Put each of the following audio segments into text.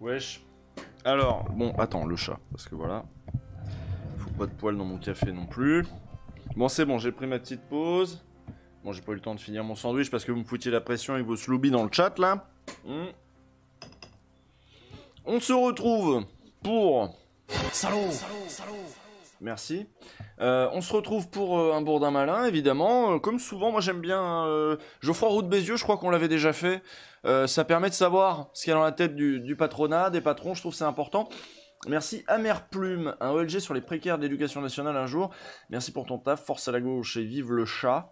Wesh. Alors, bon, attends, le chat, parce que voilà. Faut pas de poils dans mon café non plus. Bon, c'est bon, j'ai pris ma petite pause. Bon, j'ai pas eu le temps de finir mon sandwich parce que vous me foutiez la pression avec vos sloobies dans le chat, là. On se retrouve pour... Salaud. Merci. On se retrouve pour un bourdin malin, évidemment. Comme souvent, moi j'aime bien Geoffroy Roux de Bézieux, je crois qu'on l'avait déjà fait. Ça permet de savoir ce qu'il y a dans la tête du patronat, des patrons, je trouve que c'est important. Merci Amère Plume, un OLG sur les précaires de l'éducation nationale un jour. Merci pour ton taf, force à la gauche et vive le chat.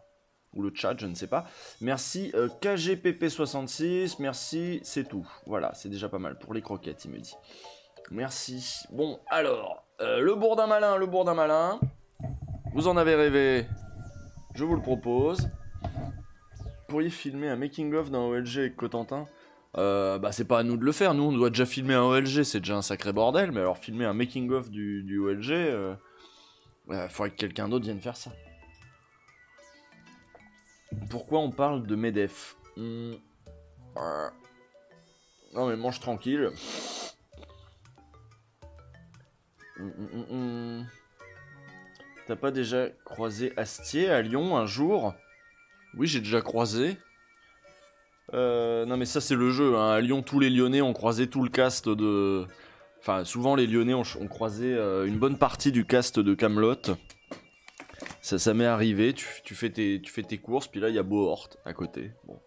Ou le chat, je ne sais pas. Merci KGPP66, merci, c'est tout. Voilà, c'est déjà pas mal pour les croquettes, il me dit. Merci. Bon, alors, le bourdin malin. Vous en avez rêvé, je vous le propose. Vous pourriez filmer un making-of d'un OLG avec Cotentin. Bah c'est pas à nous de le faire, nous on doit déjà filmer un OLG, c'est déjà un sacré bordel, mais alors filmer un making-of du OLG, faudrait que quelqu'un d'autre vienne faire ça. Pourquoi on parle de MEDEF? Non mais mange tranquille. T'as pas déjà croisé Astier à Lyon un jour? Oui, j'ai déjà croisé. Non mais ça c'est le jeu, hein. À Lyon, tous les Lyonnais ont croisé tout le cast de... Enfin, souvent les Lyonnais ont croisé une bonne partie du cast de Kaamelott. Ça m'est arrivé, tu fais tes courses, puis là il y a Bohort à côté. Bon.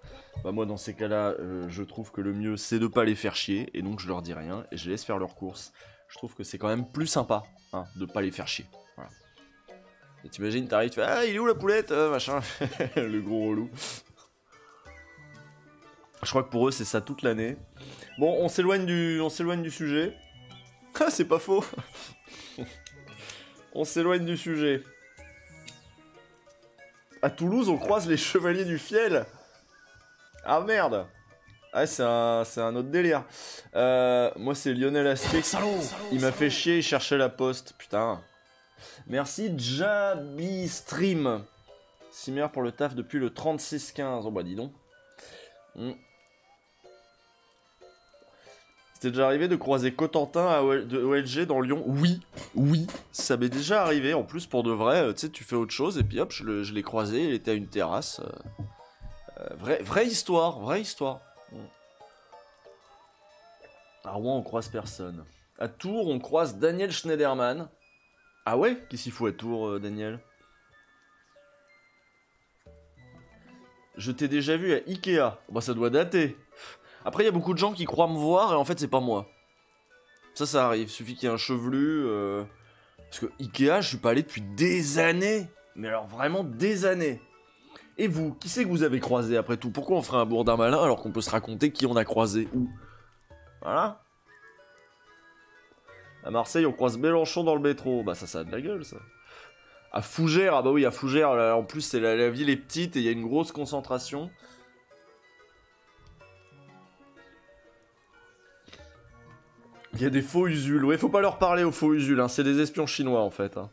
Bah moi dans ces cas-là, je trouve que le mieux c'est de pas les faire chier, et donc je leur dis rien, et je laisse faire leurs courses. Je trouve que c'est quand même plus sympa, hein, de pas les faire chier. Voilà. Et t'imagines, t'arrives, tu fais « Ah, il est où la poulette machin. Le gros relou. Je crois que pour eux c'est ça toute l'année. Bon, on s'éloigne du sujet. Ah, c'est pas faux. On s'éloigne du sujet. À Toulouse, on croise les chevaliers du fiel. Ah merde. Ah, c'est un autre délire. Moi, c'est Lionel Astier. Il m'a fait chier, il cherchait la poste. Putain. Merci Jabi Stream. Simmer pour le taf depuis le 36-15. Oh bah dis donc. C'était déjà arrivé de croiser Cotentin de OLG dans Lyon? Oui, ça m'est déjà arrivé. En plus, pour de vrai, tu sais, tu fais autre chose et puis hop, je l'ai croisé. Il était à une terrasse. Vraie histoire. À Rouen, on croise personne. À Tours, on croise Daniel Schneiderman. Ah ouais? Qu'est-ce qu'il faut à Tours, Daniel? Je t'ai déjà vu à Ikea. Bah, ça doit dater. Après, il y a beaucoup de gens qui croient me voir et en fait, c'est pas moi. Ça arrive. Il suffit qu'il y ait un chevelu. Parce que Ikea, je suis pas allé depuis des années. Mais alors, vraiment des années. Et vous, qui c'est que vous avez croisé après tout? Pourquoi on ferait un bourdin malin alors qu'on peut se raconter qui on a croisé où? Voilà. À Marseille, on croise Mélenchon dans le métro. Bah, ça a de la gueule, ça. À Fougères, ah bah oui, à Fougères, là, en plus, c'est la ville est petite et il y a une grosse concentration. Il y a des faux usuls. Ouais, faut pas leur parler aux faux usuls, hein. C'est des espions chinois, en fait. Hein.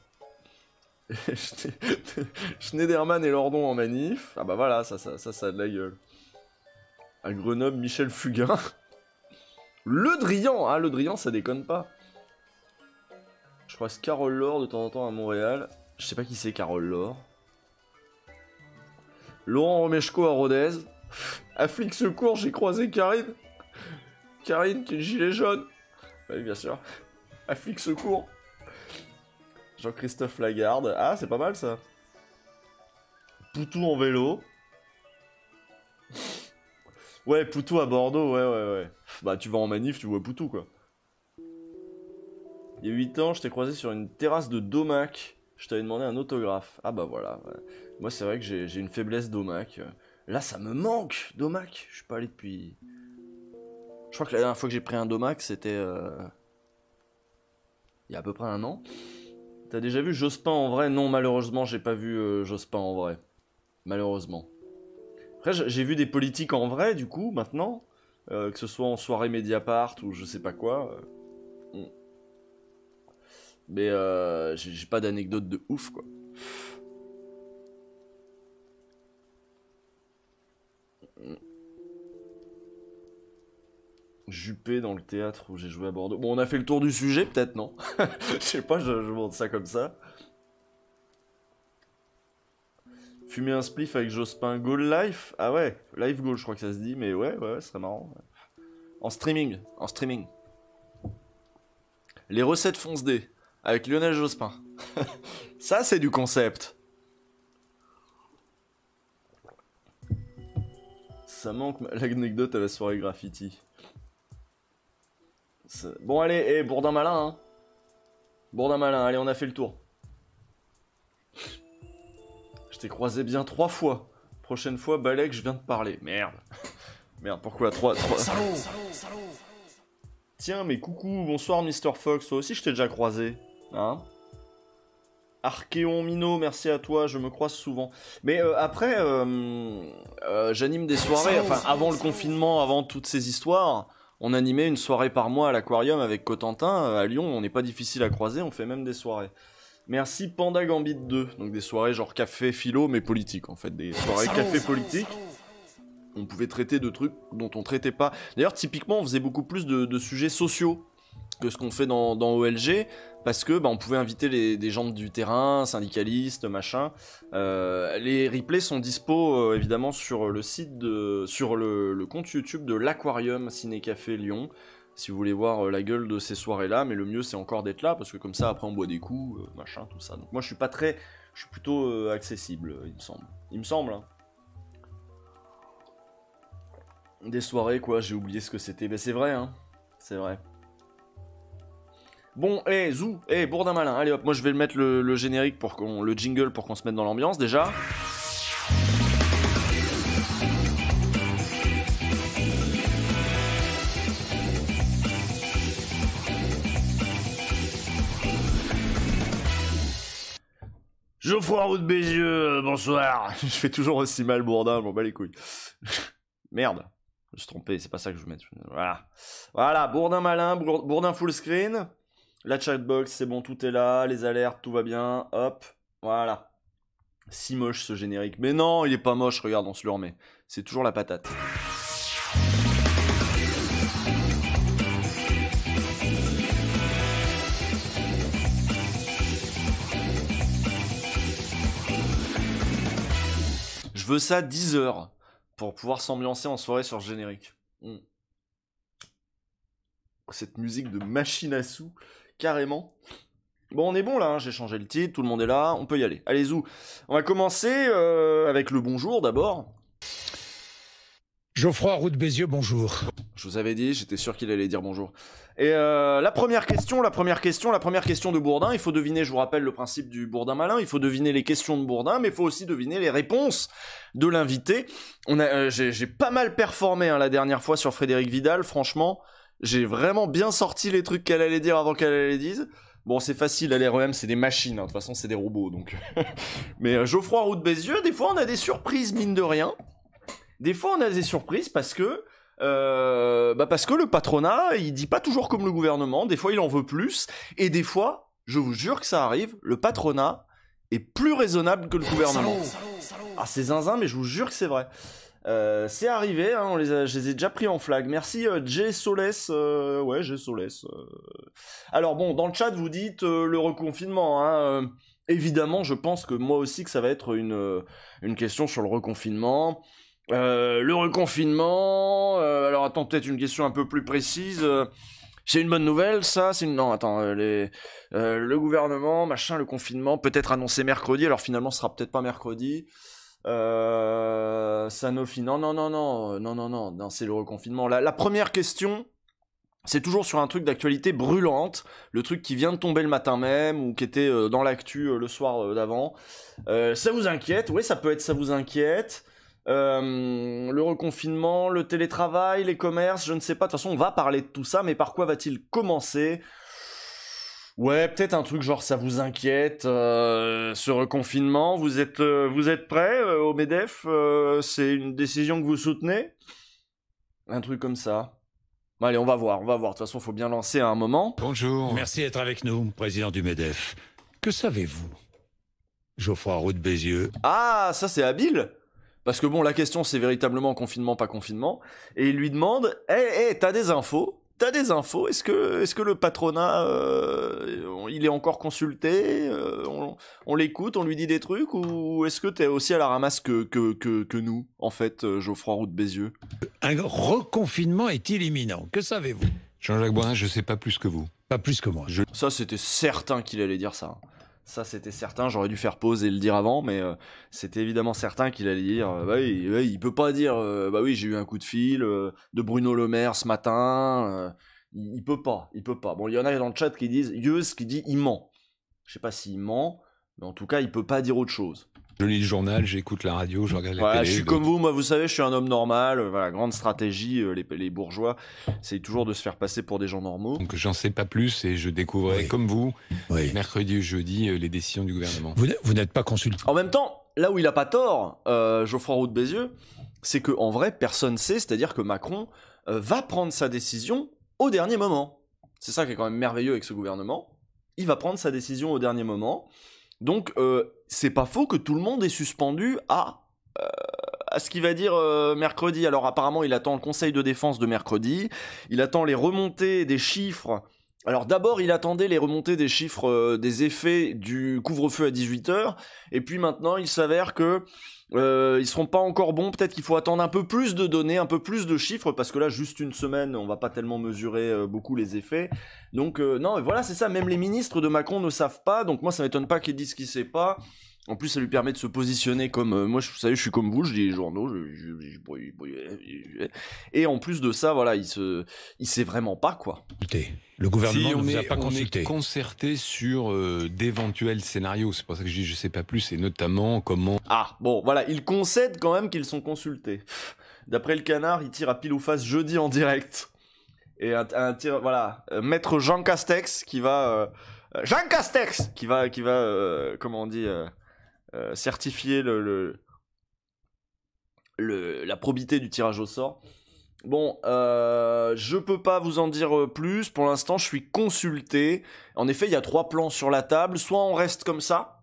Schneiderman et Lordon en manif. Ah bah voilà, ça a de la gueule. À Grenoble, Michel Fugain. Le Drian. Ah, Le Drian, ça déconne pas. Je croise Carole Laure de temps en temps à Montréal. Je sais pas qui c'est Carole Laure. Laurent Romeshko à Rodez. À Flic Secours, j'ai croisé Karine. Karine qui est gilet jaune. Oui, bien sûr. À Flic Secours. Jean-Christophe Lagarde. Ah, c'est pas mal ça. Poutou en vélo. Ouais, Poutou à Bordeaux, ouais. Bah, tu vas en manif, tu vois Poutou, quoi. Il y a 8 ans, je t'ai croisé sur une terrasse de Domac. Je t'avais demandé un autographe. Ah bah voilà. Ouais. Moi, c'est vrai que j'ai une faiblesse Domac. Là, ça me manque, Domac. Je suis pas allé depuis... Je crois que la dernière fois que j'ai pris un Domac, c'était... il y a à peu près un an. T'as déjà vu Jospin en vrai? Non, malheureusement, j'ai pas vu Jospin en vrai. Malheureusement. Après, j'ai vu des politiques en vrai, du coup, maintenant. que ce soit en soirée Mediapart ou je sais pas quoi. Mais j'ai pas d'anecdote de ouf, quoi. Juppé dans le théâtre où j'ai joué à Bordeaux. Bon, on a fait le tour du sujet, peut-être, non? Je sais pas, je montre ça comme ça. Fumer un spliff avec Jospin. Goal life? Ah ouais, live goal, je crois que ça se dit, mais ouais, ce serait marrant. En streaming. Les recettes fonce D avec Lionel Jospin. Ça, c'est du concept. Ça manque l'anecdote à la soirée graffiti. Bon, allez, Bourdin malin, hein. Bourdin malin, allez, on a fait le tour. Je t'ai croisé bien 3 fois. Prochaine fois, Balek, je viens de parler. Merde. Merde, pourquoi 3 Salaud. Tiens, mais coucou, bonsoir Mr. Fox, toi aussi je t'ai déjà croisé. Hein? Archéon Mino, merci à toi, je me croise souvent. Mais après, j'anime des soirées, enfin avant le confinement, avant toutes ces histoires, on animait une soirée par mois à l'aquarium avec Cotentin, à Lyon, on n'est pas difficile à croiser, on fait même des soirées. Merci Panda Gambit 2, donc des soirées genre café philo mais politique en fait, des soirées café politique. On pouvait traiter de trucs dont on traitait pas. D'ailleurs, typiquement, on faisait beaucoup plus de sujets sociaux que ce qu'on fait dans OLG, parce que on pouvait inviter des gens du terrain, syndicalistes, machin. Les replays sont dispo évidemment sur le site sur le compte YouTube de l'Aquarium Ciné Café Lyon. Si vous voulez voir la gueule de ces soirées-là, mais le mieux c'est encore d'être là, parce que comme ça après on boit des coups, machin, tout ça. Donc moi je suis plutôt accessible, il me semble. Il me semble, hein. Des soirées, quoi, j'ai oublié ce que c'était. Mais c'est vrai, hein. C'est vrai. Bon, Zou, Bourdin malin. Allez hop, moi je vais mettre le générique le jingle pour qu'on se mette dans l'ambiance déjà. Geoffroy Roux de Bézieux, bonsoir. Je fais toujours aussi mal Bourdin, je m'en bats les couilles. Merde. Je me suis trompé, c'est pas ça que je veux mettre. Voilà, Bourdin malin, Bourdin full screen. La chatbox, c'est bon, tout est là. Les alertes, tout va bien. Hop, voilà. Si moche ce générique. Mais non, il est pas moche, regarde, on se le remet. C'est toujours la patate. Je veux ça 10 heures pour pouvoir s'ambiancer en soirée sur ce générique. Cette musique de machine à sous, carrément. Bon, on est bon là, hein, j'ai changé le titre, tout le monde est là, on peut y aller. Allez, Zou. On va commencer avec le bonjour d'abord. Geoffroy Roux de Bézieux, bonjour. Je vous avais dit, j'étais sûr qu'il allait dire bonjour. Et la première question de Bourdin, il faut deviner, je vous rappelle le principe du Bourdin malin, il faut deviner les questions de Bourdin, mais il faut aussi deviner les réponses de l'invité. J'ai pas mal performé la dernière fois sur Frédéric Vidal, franchement, j'ai vraiment bien sorti les trucs qu'elle allait dire avant qu'elle les dise. Bon, c'est facile, l'REM, c'est des machines, de toute façon, c'est des robots, donc... Mais Geoffroy Roux de Bézieux, des fois, on a des surprises, mine de rien. Des fois, on a des surprises parce que le patronat, il dit pas toujours comme le gouvernement. Des fois, il en veut plus. Et des fois, je vous jure que ça arrive, le patronat est plus raisonnable que le gouvernement. Ah, c'est zinzin, mais je vous jure que c'est vrai. C'est arrivé, hein, je les ai déjà pris en flag. Merci J Solès. Ouais, J Solès. Alors bon, dans le chat, vous dites le reconfinement. Hein, évidemment, je pense que moi aussi que ça va être une question sur le reconfinement. Le reconfinement, alors attends, peut-être une question un peu plus précise. C'est une bonne nouvelle, ça? Non, attends, le gouvernement, machin, le confinement, peut-être annoncé mercredi, alors finalement ce sera peut-être pas mercredi. Sanofi, non, c'est le reconfinement. La première question, c'est toujours sur un truc d'actualité brûlante, le truc qui vient de tomber le matin même, ou qui était dans l'actu le soir d'avant. Ça vous inquiète? Oui, ça peut être ça vous inquiète. Le reconfinement, le télétravail, les commerces, je ne sais pas, de toute façon on va parler de tout ça, mais par quoi va-t-il commencer? Ouais, peut-être un truc genre ça vous inquiète, ce reconfinement, vous êtes prêts au MEDEF, c'est une décision que vous soutenez? Un truc comme ça. Bon, allez, on va voir. De toute façon, faut bien lancer à un moment. Bonjour. Merci d'être avec nous, président du MEDEF. Que savez-vous, Geoffroy Roux de Bézieux? Ah, ça c'est habile. Parce que bon, la question c'est véritablement confinement, pas confinement. Et il lui demande, t'as des infos? Est-ce que le patronat, il est encore consulté? On l'écoute, on lui dit des trucs? Ou est-ce que t'es aussi à la ramasse que nous, en fait, Geoffroy Roux de Bézieux? Un reconfinement est-il imminent? Que savez-vous? Jean-Jacques Bourdin, je sais pas plus que vous. Pas plus que moi. Ça, c'était certain qu'il allait dire ça. Ça, c'était certain. J'aurais dû faire pause et le dire avant, mais c'était évidemment certain qu'il allait dire. Bah oui, il peut pas dire. Bah oui, j'ai eu un coup de fil de Bruno Le Maire ce matin. Il peut pas. Bon, il y en a dans le chat qui disent Yeus qui dit il ment. Je sais pas s'il ment, mais en tout cas, il peut pas dire autre chose. Je lis le journal, j'écoute la radio, je regarde la Voilà, télé. je suis comme vous, moi vous savez, je suis un homme normal, voilà, grande stratégie, les bourgeois, c'est toujours de se faire passer pour des gens normaux. Donc j'en sais pas plus et je découvrirai, comme vous, mercredi ou jeudi, les décisions du gouvernement. Vous n'êtes pas consulté. En même temps, là où il a pas tort, Geoffroy Roux de Bézieux, c'est que en vrai, personne sait, c'est-à-dire que Macron va prendre sa décision au dernier moment. C'est ça qui est quand même merveilleux avec ce gouvernement. Il va prendre sa décision au dernier moment. Donc, c'est pas faux que tout le monde est suspendu à ce qu'il va dire mercredi. Alors apparemment, il attend le conseil de défense de mercredi, il attend les remontées des chiffres. Alors d'abord, il attendait les remontées des chiffres des effets du couvre-feu à 18h, et puis maintenant, il s'avère que ils seront pas encore bons, peut-être qu'il faut attendre un peu plus de données, un peu plus de chiffres, parce que là, juste une semaine, on va pas tellement mesurer beaucoup les effets. Donc non, et voilà, c'est ça, même les ministres de Macron ne savent pas, donc moi ça m'étonne pas qu'ils disent qu'ils savent pas. En plus, ça lui permet de se positionner comme... moi, vous savez, je suis comme vous, je lis les journaux, et en plus de ça, voilà, il sait vraiment pas, quoi. Le gouvernement Si, ne vous a pas on consulté. est concerté sur d'éventuels scénarios, c'est pour ça que je dis je sais pas plus, et notamment comment... Ah, bon, voilà, il concède quand même qu'ils sont consultés. D'après le Canard, il tire à pile ou face jeudi en direct. Et un tir, voilà, maître Jean Castex qui va... Jean Castex qui va comment on dit... certifier la probité du tirage au sort. Bon, je peux pas vous en dire plus. Pour l'instant, je suis consulté. En effet, il y a 3 plans sur la table. Soit on reste comme ça,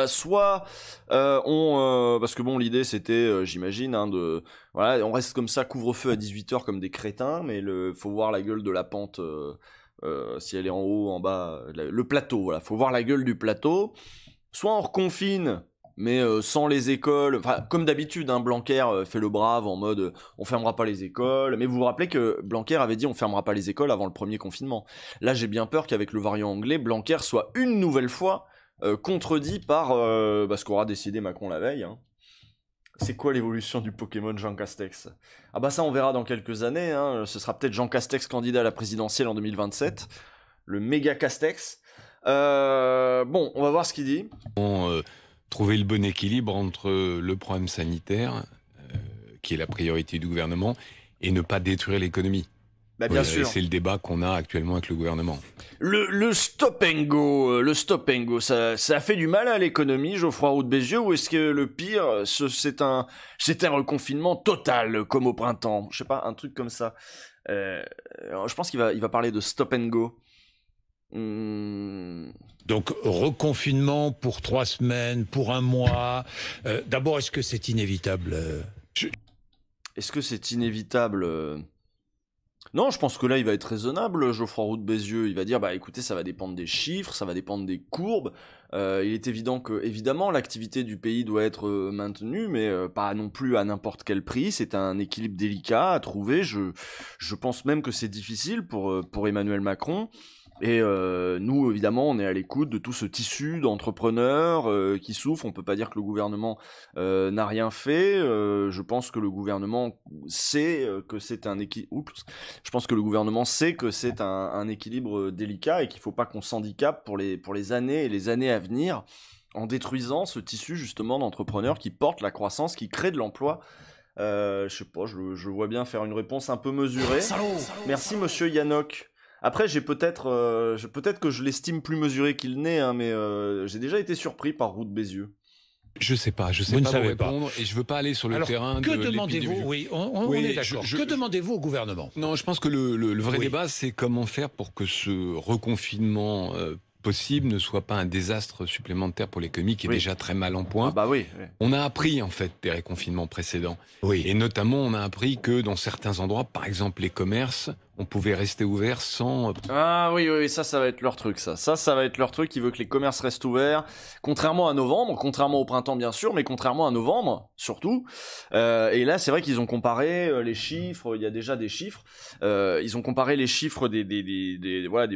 soit parce que bon, l'idée c'était, j'imagine, voilà, on reste comme ça, couvre-feu à 18h comme des crétins, mais faut voir la gueule de la pente. Si elle est en haut, en bas, le plateau, voilà, faut voir la gueule du plateau. Soit on reconfine, mais sans les écoles, enfin comme d'habitude, Blanquer fait le brave en mode on fermera pas les écoles, mais vous vous rappelez que Blanquer avait dit on fermera pas les écoles avant le premier confinement. Là j'ai bien peur qu'avec le variant anglais, Blanquer soit une nouvelle fois contredit par ce qu'aura décidé Macron la veille. C'est quoi l'évolution du Pokémon Jean Castex? Ah bah ça on verra dans quelques années, ce sera peut-être Jean Castex candidat à la présidentielle en 2027, le méga Castex. Bon, on va voir ce qu'il dit. Trouver le bon équilibre entre le problème sanitaire, qui est la priorité du gouvernement, et ne pas détruire l'économie. Bah bien sûr. C'est le débat qu'on a actuellement avec le gouvernement. Le stop and go, ça fait du mal à l'économie, Geoffroy Roux de Bézieux, ou est-ce que le pire, c'est un reconfinement total, comme au printemps? Je sais pas, un truc comme ça. Je pense qu'il va parler de stop and go. Donc reconfinement pour 3 semaines, pour 1 mois. D'abord, est-ce que c'est inévitable? Est-ce que c'est inévitable? Non, je pense que là, il va être raisonnable, Geoffroy Roux de Bézieux. Il va dire, bah écoutez, ça va dépendre des chiffres, ça va dépendre des courbes. Il est évident que, évidemment, l'activité du pays doit être maintenue, mais pas non plus à n'importe quel prix. C'est un équilibre délicat à trouver. Je pense même que c'est difficile pour Emmanuel Macron. Et nous, évidemment, on est à l'écoute de tout ce tissu d'entrepreneurs qui souffrent. On peut pas dire que le gouvernement n'a rien fait. Je pense que le gouvernement sait que c'est un équilibre. Je pense que le gouvernement sait que c'est un équilibre délicat et qu'il faut pas qu'on s'handicape pour les années et les années à venir en détruisant ce tissu justement d'entrepreneurs qui portent la croissance, qui créent de l'emploi. Je sais pas, je vois bien faire une réponse un peu mesurée. Merci Monsieur Yannock. Après, peut-être que je l'estime plus mesuré qu'il n'est, mais j'ai déjà été surpris par Roux de Bézieux. Je sais pas Vous ne pas vous savez pas. répondre et je veux pas aller sur le Alors, terrain que de demandez-vous? l'épidémiologie. Oui, on Oui, est d'accord. Que demandez-vous au gouvernement? Non, je pense que le vrai Oui. débat, c'est comment faire pour que ce reconfinement possible ne soit pas un désastre supplémentaire pour l'économie qui est Oui. déjà très mal en point. Ah bah oui. On a appris en fait des reconfinements précédents. Oui. Et notamment, on a appris que dans certains endroits, par exemple les commerces, on pouvait rester ouvert sans... Ah oui, oui, ça va être leur truc, ça. Ça va être leur truc. Ils veulent que les commerces restent ouverts. Contrairement à novembre, contrairement au printemps, bien sûr, mais contrairement à novembre, surtout. Et là, c'est vrai qu'ils ont comparé les chiffres. Il y a déjà des chiffres. Ils ont comparé les chiffres des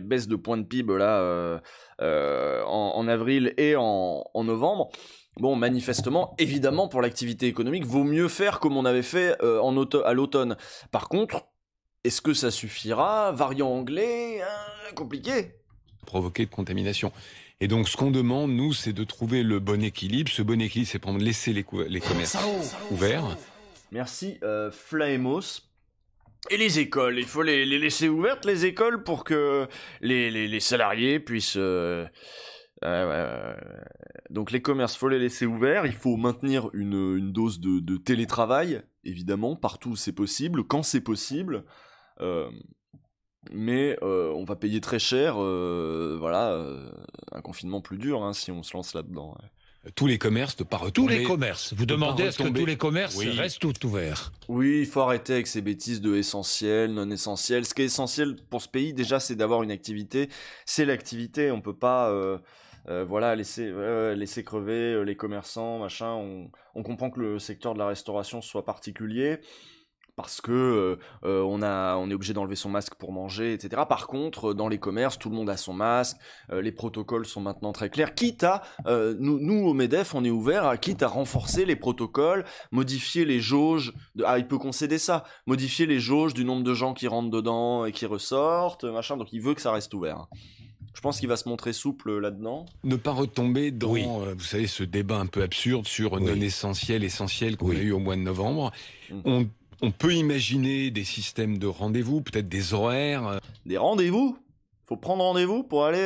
baisses de points de PIB, là, en avril et en novembre. Bon, manifestement, évidemment, pour l'activité économique, vaut mieux faire comme on avait fait à l'automne. Par contre, est-ce que ça suffira? Variant anglais, compliqué. provoquer de contamination. Et donc, ce qu'on demande, nous, c'est de trouver le bon équilibre. Ce bon équilibre, c'est pour laisser les commerces ouverts. Merci, Flaemos. Et les écoles, il faut les laisser ouvertes, les écoles, pour que les salariés puissent... Donc les commerces, faut les laisser ouverts. Il faut maintenir une dose de télétravail, évidemment, partout où c'est possible, quand c'est possible. Mais on va payer très cher, un confinement plus dur, hein, si on se lance là-dedans. Tous les commerces, de pas Tous retomber. les commerces. Vous demandez à ce que retomber. tous les commerces Oui. restent tout ouverts. Oui, il faut arrêter avec ces bêtises de essentiel, non essentiel. Ce qui est essentiel pour ce pays, déjà, c'est d'avoir une activité. C'est l'activité, on peut pas... laisser crever les commerçants, machin. On comprend que le secteur de la restauration soit particulier parce que on est obligé d'enlever son masque pour manger, etc. Par contre, dans les commerces, tout le monde a son masque. Les protocoles sont maintenant très clairs. Quitte à nous au Medef, on est ouvert, quitte à renforcer les protocoles, modifier les jauges. Il peut concéder ça, modifier les jauges du nombre de gens qui rentrent dedans et qui ressortent, machin. Donc il veut que ça reste ouvert. Je pense qu'il va se montrer souple là-dedans. Ne pas retomber dans, Oui. vous savez, ce débat un peu absurde sur Oui. non essentiel, essentiel qu'on Oui. a eu au mois de novembre. On peut imaginer des systèmes de rendez-vous, peut-être des horaires. Des rendez-vous? Faut prendre rendez-vous pour aller...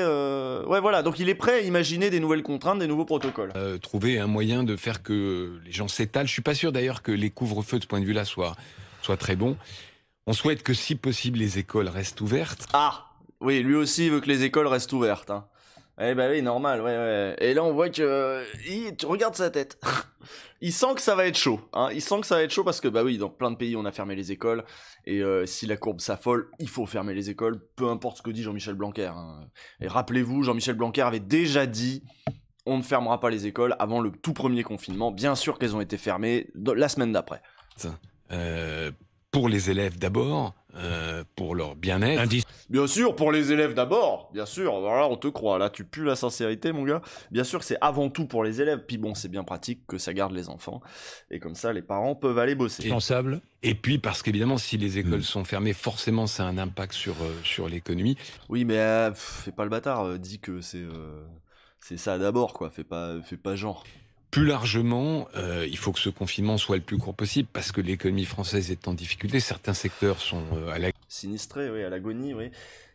Ouais, voilà, donc il est prêt à imaginer des nouvelles contraintes, des nouveaux protocoles. Trouver un moyen de faire que les gens s'étalent. Je suis pas sûr d'ailleurs que les couvre-feux de ce point de vue-là soient très bons. On souhaite que si possible les écoles restent ouvertes. Ah! Oui, lui aussi veut que les écoles restent ouvertes. Hein. Eh ben oui, normal, ouais. Et là, on voit que... tu regardes sa tête. Il sent que ça va être chaud. Hein. Il sent que ça va être chaud parce que, bah oui, dans plein de pays, on a fermé les écoles. Et si la courbe s'affole, il faut fermer les écoles, peu importe ce que dit Jean-Michel Blanquer. Hein. Et rappelez-vous, Jean-Michel Blanquer avait déjà dit... On ne fermera pas les écoles avant le tout premier confinement. Bien sûr qu'elles ont été fermées la semaine d'après. Pour les élèves d'abord, pour leur bien-être. Bien sûr, pour les élèves d'abord, bien sûr, alors là on te croit, là tu pues la sincérité mon gars. Bien sûr que c'est avant tout pour les élèves, puis bon c'est bien pratique que ça garde les enfants, et comme ça les parents peuvent aller bosser. Indispensable. Et puis parce qu'évidemment si les écoles sont fermées, forcément ça a un impact sur l'économie. Oui mais fais pas le bâtard, dis que c'est ça d'abord quoi, fais pas genre. Plus largement, il faut que ce confinement soit le plus court possible parce que l'économie française est en difficulté. Certains secteurs sont à Sinistrés, oui, à l'agonie, oui.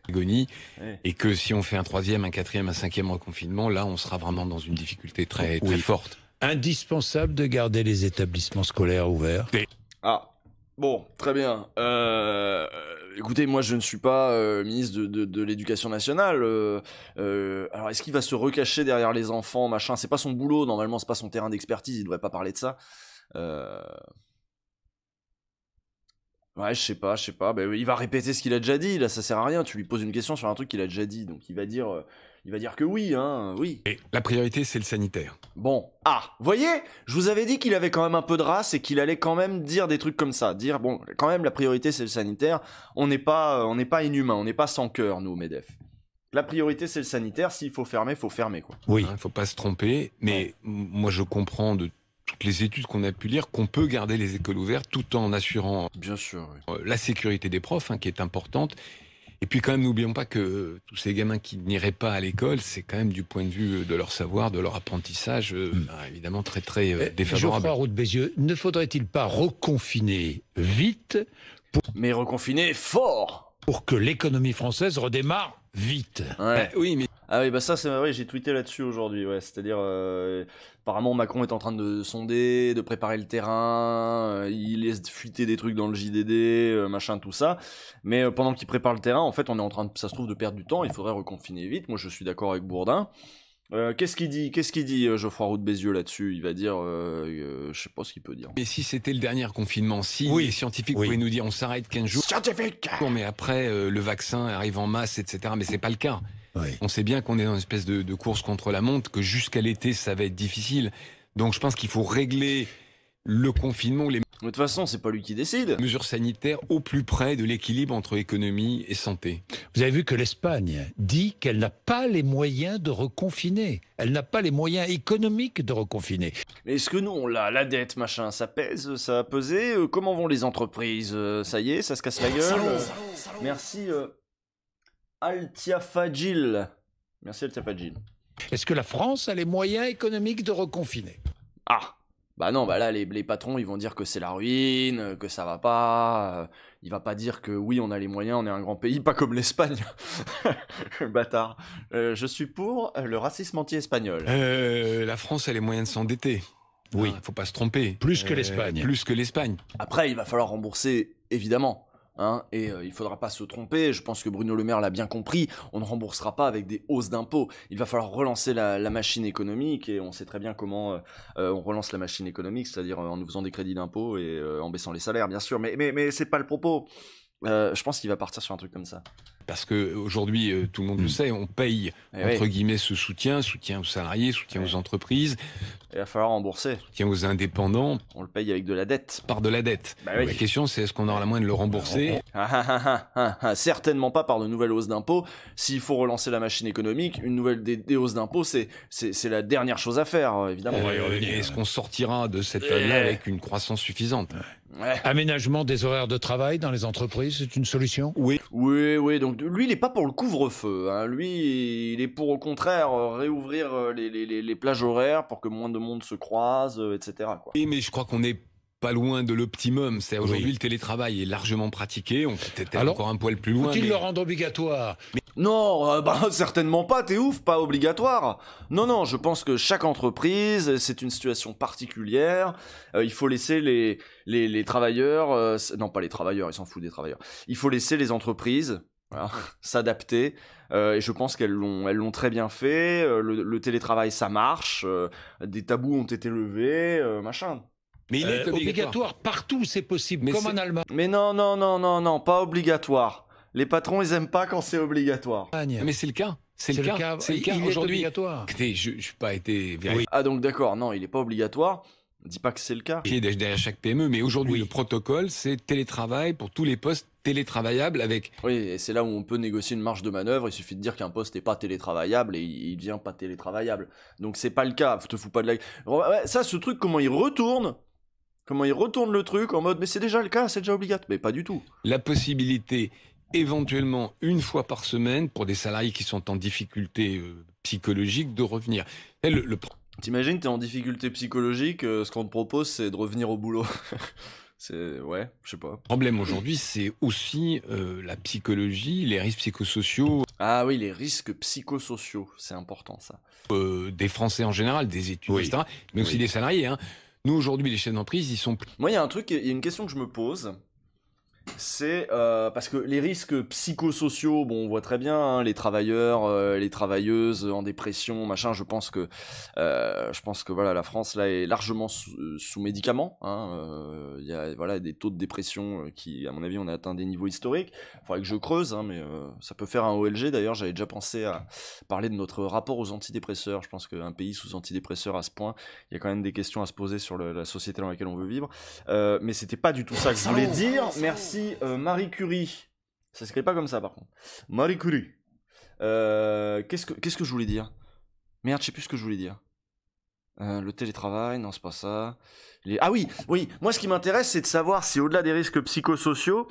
l'agonie. Ouais. Et que si on fait un troisième, un quatrième, un cinquième reconfinement, là, on sera vraiment dans une difficulté très forte. Indispensable de garder les établissements scolaires ouverts. Ah, bon, très bien. Écoutez, moi je ne suis pas ministre de l'Éducation nationale. Alors est-ce qu'il va se recacher derrière les enfants, machin? C'est pas son boulot, normalement c'est pas son terrain d'expertise, il devrait pas parler de ça. Ouais, je sais pas. Ben, il va répéter ce qu'il a déjà dit, là ça sert à rien, tu lui poses une question sur un truc qu'il a déjà dit, donc il va dire que oui, hein, oui. Et la priorité, c'est le sanitaire. Bon, voyez, je vous avais dit qu'il avait quand même un peu de race et qu'il allait quand même dire des trucs comme ça, dire bon, quand même la priorité c'est le sanitaire, on n'est pas inhumain, on n'est pas sans cœur nous au Medef. La priorité c'est le sanitaire, s'il faut fermer quoi. Oui. Faut pas se tromper, mais moi je comprends de toutes les études qu'on a pu lire qu'on peut garder les écoles ouvertes tout en assurant Bien sûr, oui. la sécurité des profs, qui est importante. Et puis quand même, n'oublions pas que tous ces gamins qui n'iraient pas à l'école, c'est quand même du point de vue de leur savoir, de leur apprentissage, évidemment très défavorable. Geoffroy Roux de Bézieux, ne faudrait-il pas reconfiner vite Mais reconfiner fort pour que l'économie française redémarre vite? Ouais. Oui, mais Ah oui, bah ça, c'est vrai, j'ai tweeté là-dessus aujourd'hui, ouais. C'est-à-dire, apparemment, Macron est en train de sonder, de préparer le terrain, il laisse fuiter des trucs dans le JDD, machin, tout ça. Mais pendant qu'il prépare le terrain, en fait, on est en train, ça se trouve, de perdre du temps, il faudrait reconfiner vite. Moi, je suis d'accord avec Bourdin. Qu'est-ce qu'il dit, Geoffroy Roux de Bézieux là-dessus? Il va dire, je sais pas ce qu'il peut dire. Et si c'était le dernier confinement, si Oui. les scientifiques Oui. pouvaient nous dire on s'arrête 15 jours, Scientifique! mais après le vaccin arrive en masse, etc. Mais c'est pas le cas. Oui. On sait bien qu'on est dans une espèce de course contre la montre, que jusqu'à l'été ça va être difficile. Donc je pense qu'il faut régler le confinement, les De toute façon, c'est pas lui qui décide. mesures sanitaires au plus près de l'équilibre entre économie et santé. Vous avez vu que l'Espagne dit qu'elle n'a pas les moyens de reconfiner. Elle n'a pas les moyens économiques de reconfiner. Mais est-ce que nous, on l'a, la dette, machin, ça pèse, ça a pesé? Comment vont les entreprises? Ça y est, ça se casse la gueule? Merci, Altiafadjil. Merci, Altiafadjil. Est-ce que la France a les moyens économiques de reconfiner? Ah! Bah non, bah là, les patrons, ils vont dire que c'est la ruine, que ça va pas. Il va pas dire que oui, on a les moyens, on est un grand pays, pas comme l'Espagne. Bâtard. Je suis pour le racisme anti-espagnol. La France a les moyens de s'endetter. Oui. Faut pas se tromper. Plus que l'Espagne. Plus que l'Espagne. Après, il va falloir rembourser, évidemment. Hein, et il faudra pas se tromper, je pense que Bruno Le Maire l'a bien compris, on ne remboursera pas avec des hausses d'impôts, il va falloir relancer la machine économique, et on sait très bien comment on relance la machine économique, c'est-à-dire en nous faisant des crédits d'impôts et en baissant les salaires, bien sûr, mais c'est pas le propos. Je pense qu'il va partir sur un truc comme ça. Parce que aujourd'hui, tout le monde le sait, on paye entre guillemets ce soutien aux salariés, soutien aux entreprises, Il va falloir rembourser, soutien aux indépendants on le paye avec de la dette. par de la dette. Bah oui. La question, c'est est-ce qu'on aura la moyen de le rembourser? Certainement pas par de nouvelles hausses d'impôts. S'il faut relancer la machine économique, une nouvelle des hausses d'impôts, c'est la dernière chose à faire, évidemment. Et est-ce qu'on sortira de cette période-là avec une croissance suffisante? Ouais. Aménagement des horaires de travail dans les entreprises, c'est une solution? Oui. Oui, donc lui, il est pas pour le couvre-feu. Hein. Lui, il est pour, au contraire, réouvrir les plages horaires pour que moins de monde se croise, etc. Quoi. Oui, mais je crois qu'on n'est pas loin de l'optimum. C'est aujourd'hui Oui. le télétravail est largement pratiqué. On peut peut-être Alors, encore un poil plus loin. Faut-il mais- le rendre obligatoire? Non, bah certainement pas, t'es ouf, pas obligatoire. Non, je pense que chaque entreprise, c'est une situation particulière. Il faut laisser les travailleurs, non pas les travailleurs, ils s'en foutent des travailleurs. Il faut laisser les entreprises voilà, s'adapter. Et je pense elles l'ont très bien fait. Le télétravail, ça marche. Des tabous ont été levés, machin. Mais il est Obligatoire partout, c'est possible, Mais comme c'est- en Allemagne. Mais non, pas obligatoire. Les patrons, ils aiment pas quand c'est obligatoire. Mais c'est le cas. C'est le cas. C'est le cas Il est aujourd'hui. obligatoire. Écoutez, je n'ai pas été vérifié Ah donc d'accord, non, il est pas obligatoire. Dis pas que c'est le cas. derrière chaque PME, mais aujourd'hui Oui. le protocole, c'est télétravail pour tous les postes télétravaillables avec. Oui, et c'est là où on peut négocier une marge de manœuvre. Il suffit de dire qu'un poste n'est pas télétravaillable et il devient pas télétravaillable. Donc c'est pas le cas. Te fous pas de la. Ouais, ça, ce truc, comment il retourne le truc en mode mais c'est déjà le cas, c'est déjà obligatoire. Mais pas du tout. La possibilité, éventuellement, une fois par semaine, pour des salariés qui sont en difficulté psychologique, de revenir. Et le T'imagines, t'es en difficulté psychologique, ce qu'on te propose, c'est de revenir au boulot. Ouais, je sais pas. problème aujourd'hui, c'est aussi la psychologie, les risques psychosociaux Ah oui, les risques psychosociaux, c'est important ça. des Français en général, des étudiants, Oui. etc., mais aussi des salariés. Hein. Nous, aujourd'hui, les chefs d'entreprise, ils sont Moi, il y a une question que je me pose. C'est parce que les risques psychosociaux, bon, on voit très bien hein, les travailleurs, les travailleuses en dépression, machin. Je pense que voilà, la France là est largement sous médicaments. Hein, il y a voilà des taux de dépression qui, à mon avis, on a atteint des niveaux historiques. Il faudrait que je creuse, hein, mais ça peut faire un OLG. D'ailleurs, j'avais déjà pensé à parler de notre rapport aux antidépresseurs. Je pense qu'un pays sous antidépresseurs à ce point, il y a quand même des questions à se poser sur la société dans laquelle on veut vivre. Mais c'était pas du tout ça que je voulais dire. Merci Marie Curie. Ça s'écrit pas comme ça par contre. Marie Curie. Qu'est-ce que je voulais dire? Merde, je sais plus ce que je voulais dire. Le télétravail, non c'est pas ça. Ah oui, moi ce qui m'intéresse c'est de savoir si au-delà des risques psychosociaux,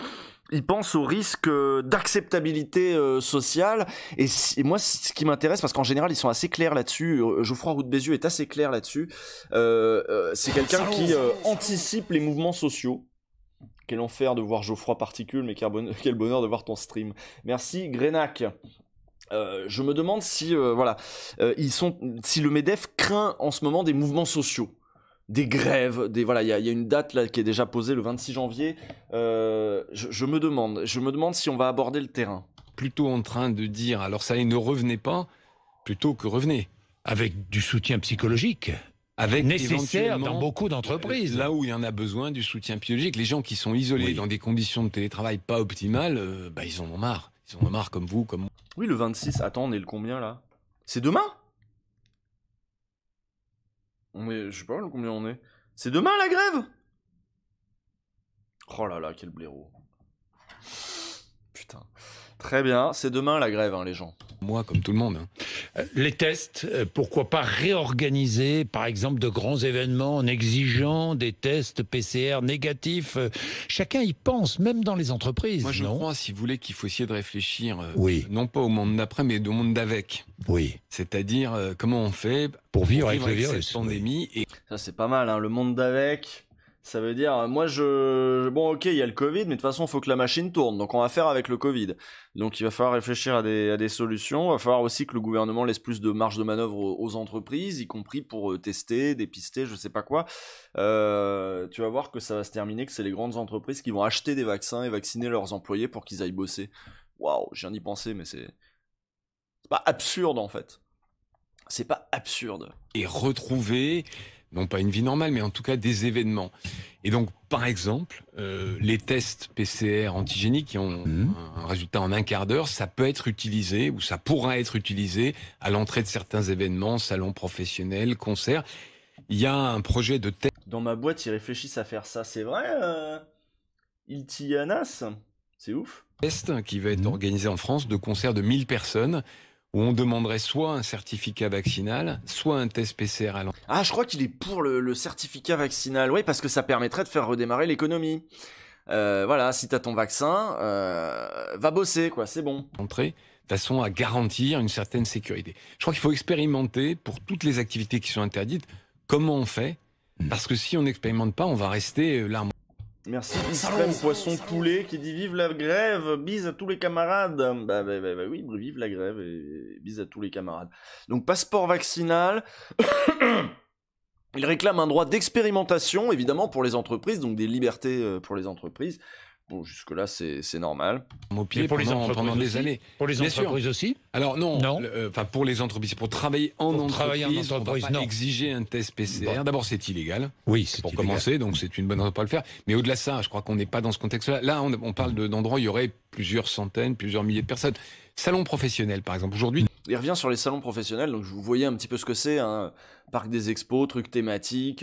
ils pensent aux risques d'acceptabilité sociale. Et moi ce qui m'intéresse, parce qu'en général ils sont assez clairs là-dessus, Geoffroy Roux de Bézieux est assez clair là-dessus, c'est quelqu'un qui anticipe les mouvements sociaux. Quel enfer de voir Geoffroy Particule, mais quel bonheur de voir ton stream. Merci Grenac. Je me demande si si le MEDEF craint en ce moment des mouvements sociaux, des grèves, voilà, il y a une date là qui est déjà posée le 26 janvier. Je me demande si on va aborder le terrain. Plutôt en train de dire, alors ça, et ne revenez pas, plutôt que revenez. Avec du soutien psychologique. Avec nécessaire dans beaucoup d'entreprises. Là où il y en a besoin du soutien psychologique, les gens qui sont isolés dans des conditions de télétravail pas optimales, ils en ont marre. Ils en ont marre comme vous, comme moi. Oui, le 26. Attends, on est le combien là? C'est demain? Je sais pas le combien on est. C'est demain la grève? Oh là là, quel blaireau. Putain. Très bien, c'est demain la grève, les gens. Moi, comme tout le monde. Les tests, pourquoi pas réorganiser, par exemple, de grands événements en exigeant des tests PCR négatifs. Chacun y pense, même dans les entreprises. Moi, je crois, si vous voulez, qu'il faut essayer de réfléchir, non pas au monde d'après, mais au monde d'avec. Oui. C'est-à-dire, comment on fait pour vivre avec le virus, cette pandémie. Et... Ça, c'est pas mal, le monde d'avec. Ça veut dire, moi bon ok, il y a le Covid, mais de toute façon, il faut que la machine tourne, donc on va faire avec le Covid. Donc il va falloir réfléchir à des solutions, il va falloir aussi que le gouvernement laisse plus de marge de manœuvre aux entreprises, y compris pour tester, dépister, je sais pas quoi. Tu vas voir que ça va se terminer, que c'est les grandes entreprises qui vont acheter des vaccins et vacciner leurs employés pour qu'ils aillent bosser. Waouh, je viens d'y penser, mais c'est pas absurde en fait. C'est pas absurde. Et retrouver... non pas une vie normale, mais en tout cas des événements. Et donc, par exemple, les tests PCR antigéniques qui ont un résultat en un quart d'heure, ça peut être utilisé, ou ça pourra être utilisé à l'entrée de certains événements, salons professionnels, concerts. Il y a un projet de test. Dans ma boîte, ils réfléchissent à faire ça, c'est vrai Iltianas, c'est ouf. Test qui va être organisé en France de concerts de 1000 personnes, où on demanderait soit un certificat vaccinal, soit un test PCR à l'entrée. Ah, je crois qu'il est pour le certificat vaccinal. Oui, parce que ça permettrait de faire redémarrer l'économie. Voilà, si t'as ton vaccin, va bosser, quoi, c'est bon. De façon à garantir une certaine sécurité. Je crois qu'il faut expérimenter pour toutes les activités qui sont interdites. Comment on fait? Parce que si on n'expérimente pas, on va rester là. Merci Extrême Poisson Poulet qui dit vive la grève, bise à tous les camarades. Bah oui, vive la grève et bise à tous les camarades. Donc passeport vaccinal. Il réclame un droit d'expérimentation, évidemment, pour les entreprises, donc des libertés pour les entreprises. Bon, jusque-là, c'est normal. Au pied pour pendant des années. Pour les entreprises aussi? Alors non, pour les entreprises, pour travailler en entreprise, on va pas exiger un test PCR. Bon. D'abord, c'est illégal. Oui, c'est pour commencer, donc c'est une bonne raison de pas le faire. Mais au-delà de ça, je crois qu'on n'est pas dans ce contexte-là. Là, on parle d'endroits où il y aurait plusieurs centaines, plusieurs milliers de personnes. Salon professionnel, par exemple, aujourd'hui. Il revient sur les salons professionnels, donc vous voyez un petit peu ce que c'est, parc des expos, trucs thématiques,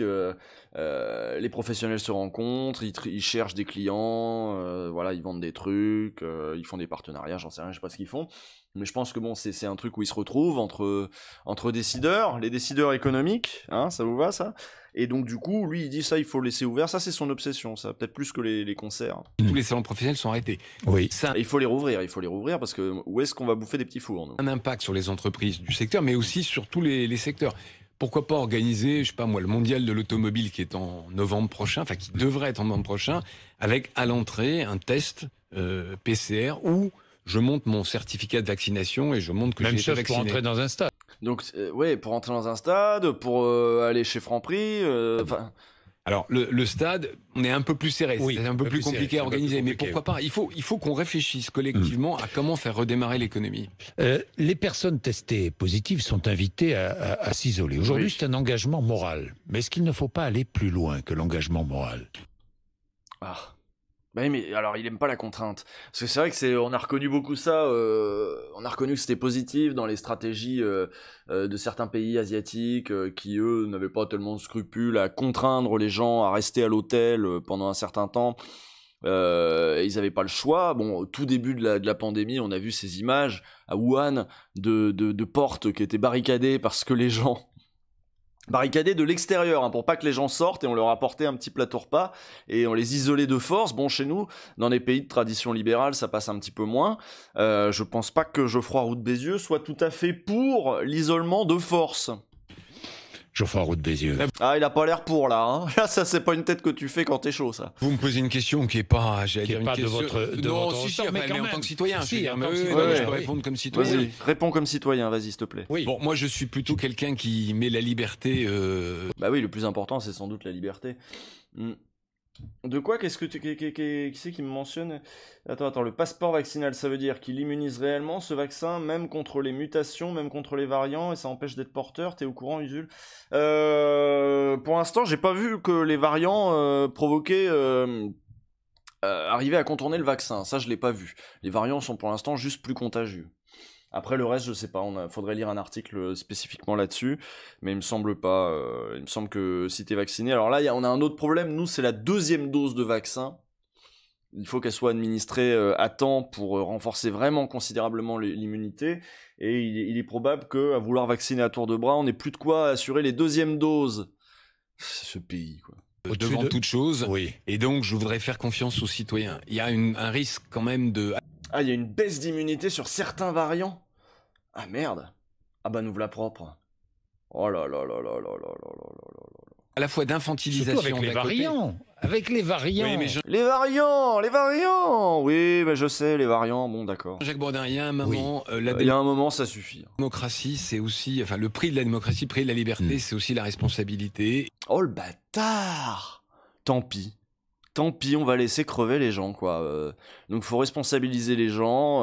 les professionnels se rencontrent, ils cherchent des clients, voilà, ils vendent des trucs, ils font des partenariats, j'en sais rien, je sais pas ce qu'ils font. Mais je pense que bon, c'est un truc où ils se retrouvent entre décideurs, les décideurs économiques, ça vous va ça? Et donc du coup, lui il dit ça, il faut laisser ouvert, ça c'est son obsession, ça, peut-être plus que les concerts. Tous les salons professionnels sont arrêtés. Oui. Ça, il faut les rouvrir parce que où est-ce qu'on va bouffer des petits fours, nous? Un impact sur les entreprises du secteur, mais aussi sur tous les secteurs. Pourquoi pas organiser, je sais pas moi, le mondial de l'automobile qui est en novembre prochain, enfin qui devrait être en novembre prochain, avec à l'entrée un test PCR où je montre mon certificat de vaccination et je montre que j'ai été vacciné. Même chose pour entrer dans un stade. Donc, ouais, pour entrer dans un stade, pour aller chez Franprix, Alors, le stade, on est un peu plus serré, c'est un peu plus compliqué à organiser, mais pourquoi pas? Il faut qu'on réfléchisse collectivement à comment faire redémarrer l'économie. Les personnes testées positives sont invitées à s'isoler. Aujourd'hui, c'est un engagement moral. Mais est-ce qu'il ne faut pas aller plus loin que l'engagement moral? Bah oui, mais alors il aime pas la contrainte. Parce que c'est vrai que on a reconnu beaucoup ça, on a reconnu que c'était positif dans les stratégies de certains pays asiatiques qui eux n'avaient pas tellement de scrupules à contraindre les gens à rester à l'hôtel pendant un certain temps. Ils avaient pas le choix. Bon, au tout début de la pandémie, on a vu ces images à Wuhan de portes qui étaient barricadées parce que les gens barricadés de l'extérieur, pour pas que les gens sortent, et on leur apportait un petit plateau repas et on les isolait de force. Bon, chez nous, dans les pays de tradition libérale, ça passe un petit peu moins. Je pense pas que Geoffroy Roux de Bézieux soit tout à fait pour l'isolement de force. Geoffroy Roux de Bézieux. Ah, il a pas l'air pour, là. Hein. Là, ça, c'est pas une tête que tu fais quand t'es chaud, ça. Vous me posez une question qui est pas, j'allais Qui est dire, une pas de question... votre non, ressort, si, mais enfin, quand en même. tant que citoyen, Si, je veux dire, en tant que oui, citoyen, non, je peux oui. répondre comme citoyen. Vas-y, réponds comme citoyen, vas-y, s'il te plaît. Oui. Bon, moi, je suis plutôt quelqu'un qui met la liberté... Bah oui, le plus important, c'est sans doute la liberté. Hmm. De quoi? Qu'est-ce que qui c'est qui me mentionne? Attends, le passeport vaccinal, ça veut dire qu'il immunise réellement ce vaccin, même contre les mutations, même contre les variants, et ça empêche d'être porteur. T'es au courant, Usul? Pour l'instant, j'ai pas vu que les variants provoquaient arrivaient à contourner le vaccin. Ça, je l'ai pas vu. Les variants sont pour l'instant juste plus contagieux. Après le reste, je sais pas, faudrait lire un article spécifiquement là-dessus, mais il me semble pas. Il me semble que si t'es vacciné, alors là, on a un autre problème. Nous, c'est la 2e dose de vaccin. Il faut qu'elle soit administrée à temps pour renforcer vraiment considérablement l'immunité. Et il est probable que, à vouloir vacciner à tour de bras, on n'ait plus de quoi assurer les 2e doses. C'est ce pays, quoi. Devant toute chose. Oui. Et donc, je voudrais faire confiance aux citoyens. Il y a un risque quand même de... Ah, il y a une baisse d'immunité sur certains variants. Ah merde. Ah bah nous voilà propre. Oh là là là là là là là là là là. à la fois d'infantilisation Surtout avec les d'un côté. variants. Avec les variants. Oui, mais Les variants. Oui, mais je sais, les variants. Bon, d'accord. Jacques Bourdin, il y a un moment, la Il y a un moment, ça suffit. démocratie, c'est aussi, enfin, le prix de la démocratie, le prix de la liberté, c'est aussi la responsabilité. Oh le bâtard. Tant pis. Tant pis, on va laisser crever les gens, quoi. Donc faut responsabiliser les gens,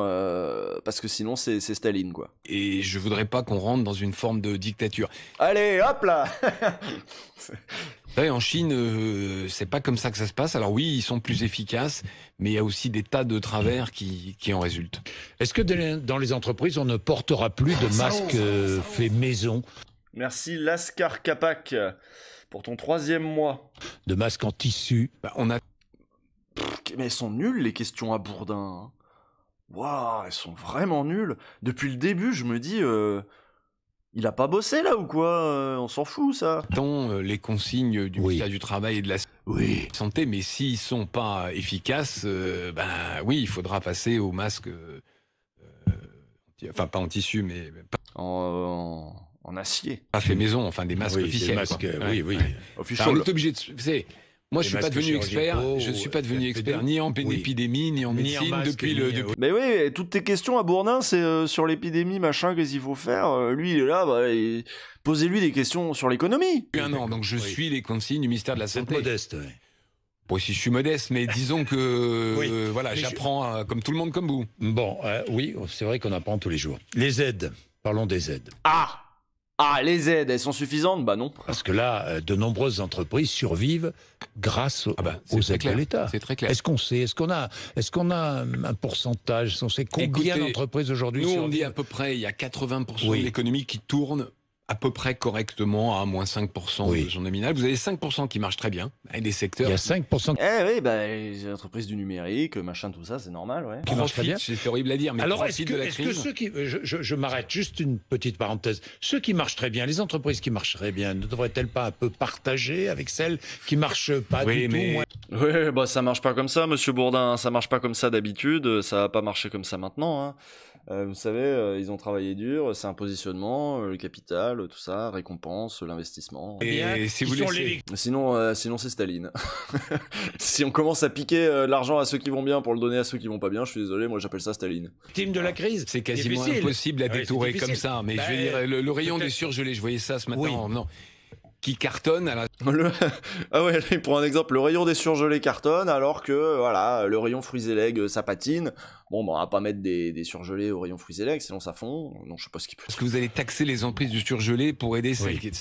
parce que sinon c'est Staline, quoi. Et je voudrais pas qu'on rentre dans une forme de dictature. Allez, hop là. Vous savez, en Chine, c'est pas comme ça que ça se passe. Alors oui, ils sont plus efficaces, mais il y a aussi des tas de travers qui en résultent. Est-ce que dans les entreprises, on ne portera plus de masques faits maison? Merci Lascar Capac pour ton 3e mois. De masques en tissu? Bah, on a Mais elles sont nulles les questions à Bourdin. Hein. Waouh, elles sont vraiment nulles. Depuis le début, je me dis, il a pas bossé là ou quoi? On s'en fout ça. tant les consignes du ministère du Travail et de la Oui. Santé, mais s'ils sont pas efficaces, ben oui, il faudra passer aux masques, enfin pas en tissu, mais En acier. pas fait maison, enfin des masques Oui, officiels. des masques, quoi. oui, Ouais, oui. ouais. Official. Enfin, on est obligé de. Vous savez, moi, Des je suis pas masques devenu expert. chirurgicaux, Je suis pas devenu FFP2. expert ni en Oui. épidémie, ni en Ni en médecine masque, depuis ni- le. depuis- Mais oui, toutes tes questions à Bourdin, c'est sur l'épidémie, machin, qu'est-ce qu'il faut faire? Lui, il est là, bah, posez-lui des questions sur l'économie. Depuis un an, donc je Oui. suis les consignes du ministère de la C'est Santé. modeste. Oui. Bon, si je suis modeste, mais disons que Oui. voilà, Mais j'apprends comme tout le monde comme vous. Bon, oui, c'est vrai qu'on apprend tous les jours. Les aides. Parlons des aides. Ah, les aides, elles sont suffisantes? Bah non. Parce que là, de nombreuses entreprises survivent grâce Ah bah, c'est aux très aides clair. de l'État. C'est très clair. Est-ce qu'on sait, est-ce qu'on a un pourcentage? On sait combien Écoutez, d'entreprises aujourd'hui Nous, on dit survivent? à peu près, il y a 80% Oui. de l'économie qui tourne à peu près correctement à moins 5% Oui. de son nominal. Vous avez 5% qui marchent très bien, et des secteurs Il y a 5%. Eh oui, bah, les entreprises du numérique, machin, tout ça, c'est normal, ouais. qui marchent très bien. profitent, c'est horrible à dire, mais Alors, est-ce profitent que, de la est-ce que crise. ceux qui... Je m'arrête, juste une petite parenthèse. Ceux qui marchent très bien, les entreprises qui marchent très bien, ne devraient-elles pas un peu partager avec celles qui marchent pas Oui, du mais- tout moins... Ouais, bah ça marche pas comme ça, monsieur Bourdin, ça marche pas comme ça d'habitude, ça va pas marcher comme ça maintenant, hein. Vous savez, ils ont travaillé dur, c'est un positionnement, le capital, tout ça, récompense, l'investissement. Et si vous Ils sont laissez... les Sinon c'est Staline. Si on commence à piquer de l'argent à ceux qui vont bien pour le donner à ceux qui vont pas bien, je suis désolé, moi j'appelle ça Staline. victimes de la crise. C'est quasiment Difficile. impossible à Ouais, c'est détourer comme difficile. ça. Mais Bah, je veux dire, le rayon des peut-être- surgelés, je voyais ça ce matin. Oui. Non, qui cartonne à la... Ah ouais, là, pour un exemple, le rayon des surgelés cartonne, alors que voilà, le rayon fruits et legs, ça patine. Bon, bah, on va pas mettre des surgelés au rayon fruits et legs, sinon ça fond. Non, je sais pas ce qui peut. Parce que vous allez taxer les entreprises du surgelé pour aider celles Oui. qui...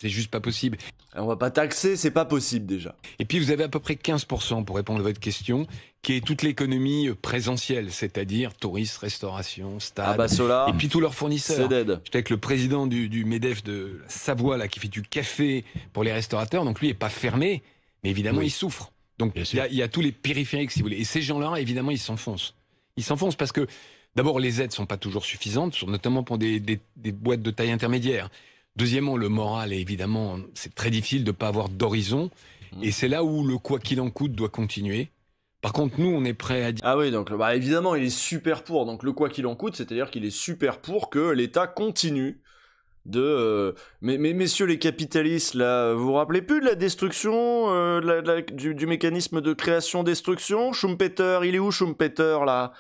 C'est juste pas possible. On va pas taxer, c'est pas possible déjà. Et puis vous avez à peu près 15%, pour répondre à votre question, qui est toute l'économie présentielle, c'est-à-dire touristes, restauration, stade, Ah bah cela, et puis tous leurs c'est fournisseurs. dead. J'étais avec le président du MEDEF de la Savoie, là, qui fait du café pour les restaurateurs, donc lui est pas fermé, mais évidemment Oui. il souffre. Donc Bien il sûr. y a tous les périphériques, si vous voulez. Et ces gens-là, évidemment, ils s'enfoncent. Ils s'enfoncent parce que, d'abord, les aides sont pas toujours suffisantes, notamment pour des boîtes de taille intermédiaire. Deuxièmement, le moral, est évidemment, c'est très difficile de pas avoir d'horizon. Et c'est là où le quoi qu'il en coûte doit continuer. Par contre, nous, on est prêt à dire... Ah oui, donc bah évidemment, il est super pour. Donc le quoi qu'il en coûte, c'est-à-dire qu'il est super pour que l'État continue Mais messieurs les capitalistes, là, vous vous rappelez plus de la destruction, du mécanisme de création-destruction? Schumpeter, il est où Schumpeter, là?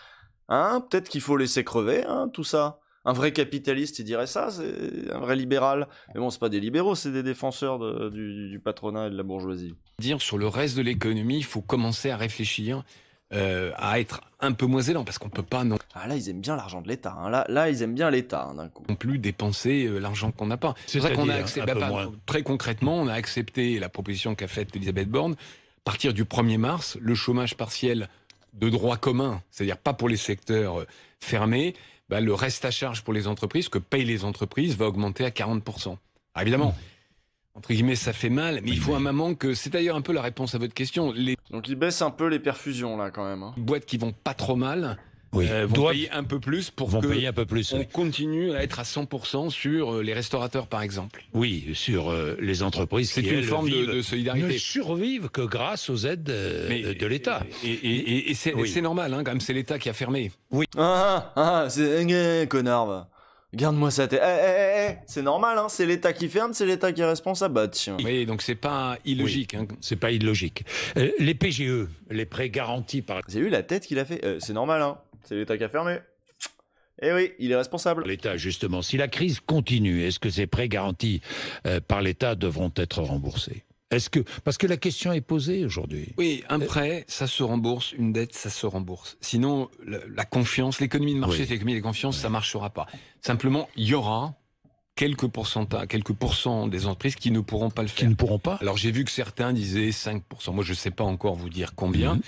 Hein? Peut-être qu'il faut laisser crever, hein, tout ça. Un vrai capitaliste, il dirait ça, c'est un vrai libéral. Mais bon, c'est pas des libéraux, c'est des défenseurs du patronat et de la bourgeoisie. Dire sur le reste de l'économie, il faut commencer à réfléchir, à être un peu moins zélant, parce qu'on peut pas non Ah là, ils aiment bien l'argent de l'État. Hein. Là, ils aiment bien l'État, hein, d'un coup. plus dépenser l'argent qu'on n'a pas. C'est vrai qu'on a accepté, très concrètement, on a accepté la proposition qu'a faite Elisabeth Borne. À partir du 1er mars, le chômage partiel de droit commun, c'est-à-dire pas pour les secteurs fermés, le reste à charge pour les entreprises, que payent les entreprises, va augmenter à 40%. Alors évidemment, entre guillemets, ça fait mal, mais il faut un moment que... C'est d'ailleurs un peu la réponse à votre question. Donc ils baissent un peu les perfusions, là, quand même. Hein. Les boîtes qui vont pas trop mal vont payer un peu plus pour on continue à être à 100% sur les restaurateurs, par exemple. Oui, sur les entreprises qui, une forme de solidarité. Ne survivent que grâce aux aides de l'État. Et c'est normal, hein, quand même, c'est l'État qui a fermé. Oui. C'est connard, va. Garde-moi ça tête. C'est normal, hein, c'est l'État qui ferme, c'est l'État qui est responsable. Bah tiens. Oui, donc c'est pas illogique. Oui, c'est pas illogique. Les PGE, les prêts garantis par... Vous avez vu la tête qu'il a fait c'est normal, hein. C'est l'État qui a fermé. Eh oui, il est responsable. L'État, justement. Si la crise continue, est-ce que ces prêts garantis par l'État devront être remboursés ? Parce que la question est posée aujourd'hui. Oui, un prêt, ça se rembourse, une dette, ça se rembourse. Sinon, la confiance, l'économie de marché, c'est l'économie de confiance, ça marchera pas. Simplement, il y aura quelques pourcents des entreprises qui ne pourront pas le faire. Qui ne pourront pas ? Alors j'ai vu que certains disaient 5%. Moi, je sais pas encore vous dire combien.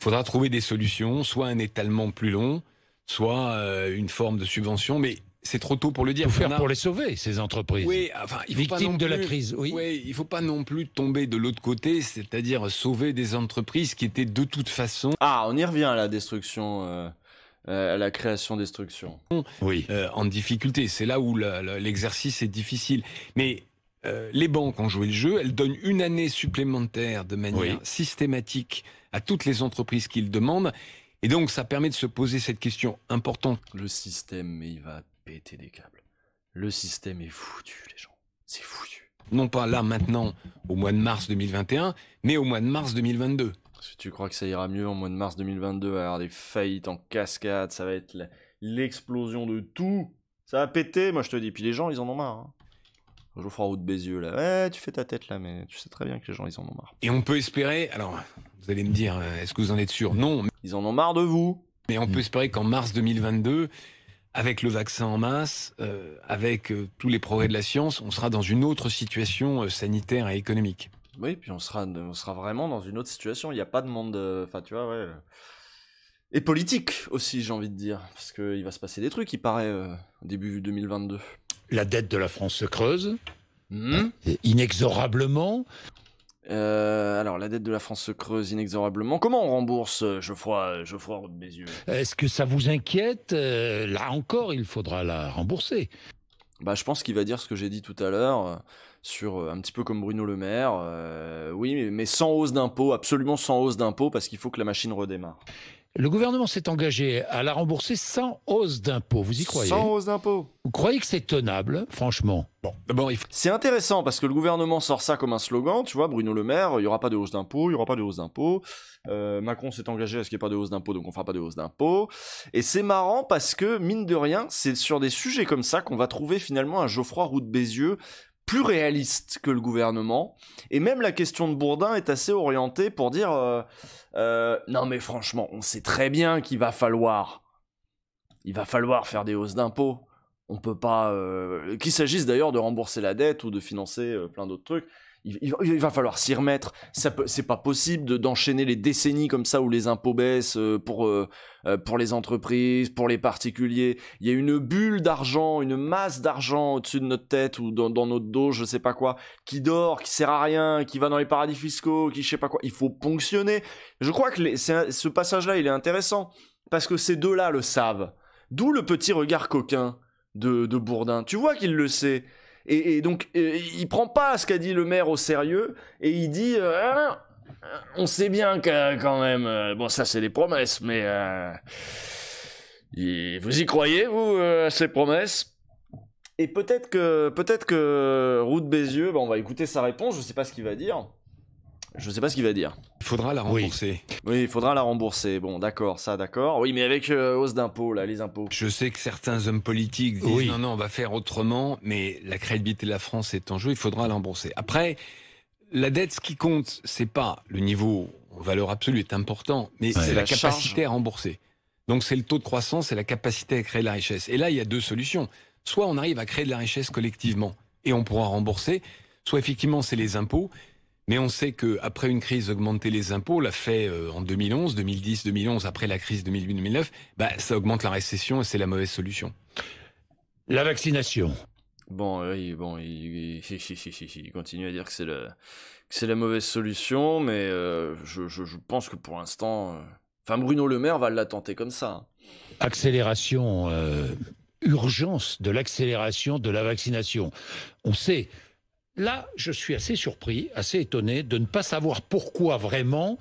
Faudra trouver des solutions, soit un étalement plus long, soit une forme de subvention, mais c'est trop tôt pour le dire. Tout faire pour les sauver, ces entreprises. Oui, enfin, victimes de la crise. Oui, il faut pas non plus tomber de l'autre côté, c'est-à-dire sauver des entreprises qui étaient de toute façon... Ah, on y revient à la destruction, à la création-destruction. Oui. En difficulté, c'est là où l'exercice est difficile. Mais les banques ont joué le jeu, elles donnent une année supplémentaire de manière systématique à toutes les entreprises qui le demandent. Et donc, ça permet de se poser cette question importante. Le système, mais il va péter des câbles. Le système est foutu, les gens. C'est foutu. Non pas là, maintenant, au mois de mars 2021, mais au mois de mars 2022. Si tu crois que ça ira mieux au mois de mars 2022, il va y avoir des faillites en cascade, ça va être l'explosion de tout. Ça va péter, moi je te dis. Puis les gens, ils en ont marre. Hein. Geoffroy Roux de Bézieux, là. Ouais, tu fais ta tête, là, mais tu sais très bien que les gens, ils en ont marre. Et on peut espérer... Alors, vous allez me dire, est-ce que vous en êtes sûr ? Non. Ils en ont marre de vous. Mais on peut espérer qu'en mars 2022, avec le vaccin en masse, avec tous les progrès de la science, on sera dans une autre situation sanitaire et économique. Oui, puis on sera vraiment dans une autre situation. Il n'y a pas de monde... Enfin, tu vois, ouais... Et politique aussi, j'ai envie de dire. Parce qu'il va se passer des trucs, il paraît, début 2022. La dette de la France se creuse, inexorablement. Alors, la dette de la France se creuse inexorablement. Comment on rembourse, Geoffroy Roux de Bézieux ? Est-ce que ça vous inquiète ? Là encore, il faudra la rembourser. Bah, je pense qu'il va dire ce que j'ai dit tout à l'heure, sur un petit peu comme Bruno Le Maire. Oui, mais sans hausse d'impôts, absolument sans hausse d'impôts, parce qu'il faut que la machine redémarre. Le gouvernement s'est engagé à la rembourser sans hausse d'impôts. Vous y croyez ? Sans hausse d'impôts. Vous croyez que c'est tenable, franchement ? Bon, d'abord, c'est intéressant parce que le gouvernement sort ça comme un slogan. Tu vois, Bruno Le Maire, il y aura pas de hausse d'impôts, il y aura pas de hausse d'impôts. Macron s'est engagé à ce qu'il n'y ait pas de hausse d'impôts, donc on fera pas de hausse d'impôts. Et c'est marrant parce que mine de rien, c'est sur des sujets comme ça qu'on va trouver finalement un Geoffroy Roux de Bézieux plus réaliste que le gouvernement. Et même la question de Bourdin est assez orientée pour dire non mais franchement, on sait très bien qu'il va falloir faire des hausses d'impôts. On peut pas... qu'il s'agisse d'ailleurs de rembourser la dette ou de financer plein d'autres trucs. Il va falloir s'y remettre. C'est pas possible d'enchaîner les décennies comme ça où les impôts baissent pour les entreprises, pour les particuliers. Il y a une bulle d'argent, une masse d'argent au-dessus de notre tête ou dans notre dos, je sais pas quoi, qui dort, qui sert à rien, qui va dans les paradis fiscaux, qui je sais pas quoi. Il faut ponctionner. Je crois que ce passage-là, il est intéressant parce que ces deux-là le savent. D'où le petit regard coquin de Bourdin. Tu vois qu'il le sait. Et donc, il prend pas ce qu'a dit le maire au sérieux, et il dit on sait bien que quand même, bon ça c'est des promesses, mais vous y croyez vous à ces promesses ? Et peut-être que Roux de Bézieux, on va écouter sa réponse, je sais pas ce qu'il va dire. Il faudra la rembourser. Oui, il faudra la rembourser. Bon, d'accord, ça, d'accord. Oui, mais avec hausse d'impôts, là, les impôts. Je sais que certains hommes politiques disent non, on va faire autrement, mais la crédibilité de la France est en jeu, il faudra la rembourser. Après, la dette, ce qui compte, c'est pas le niveau en valeur absolue est important, mais c'est la capacité à rembourser. Donc c'est le taux de croissance et la capacité à créer de la richesse. Et là, il y a deux solutions. Soit on arrive à créer de la richesse collectivement et on pourra rembourser, soit effectivement c'est les impôts. Mais on sait qu'après une crise, augmenter les impôts, on l'a fait en 2011, 2010, 2011, après la crise 2008-2009, ça augmente la récession et c'est la mauvaise solution. La vaccination. Il continue à dire que c'est la mauvaise solution, mais je pense que pour l'instant... Bruno Le Maire va la tenter comme ça. Accélération, urgence de l'accélération de la vaccination. On sait... Là, je suis assez surpris, assez étonné de ne pas savoir pourquoi vraiment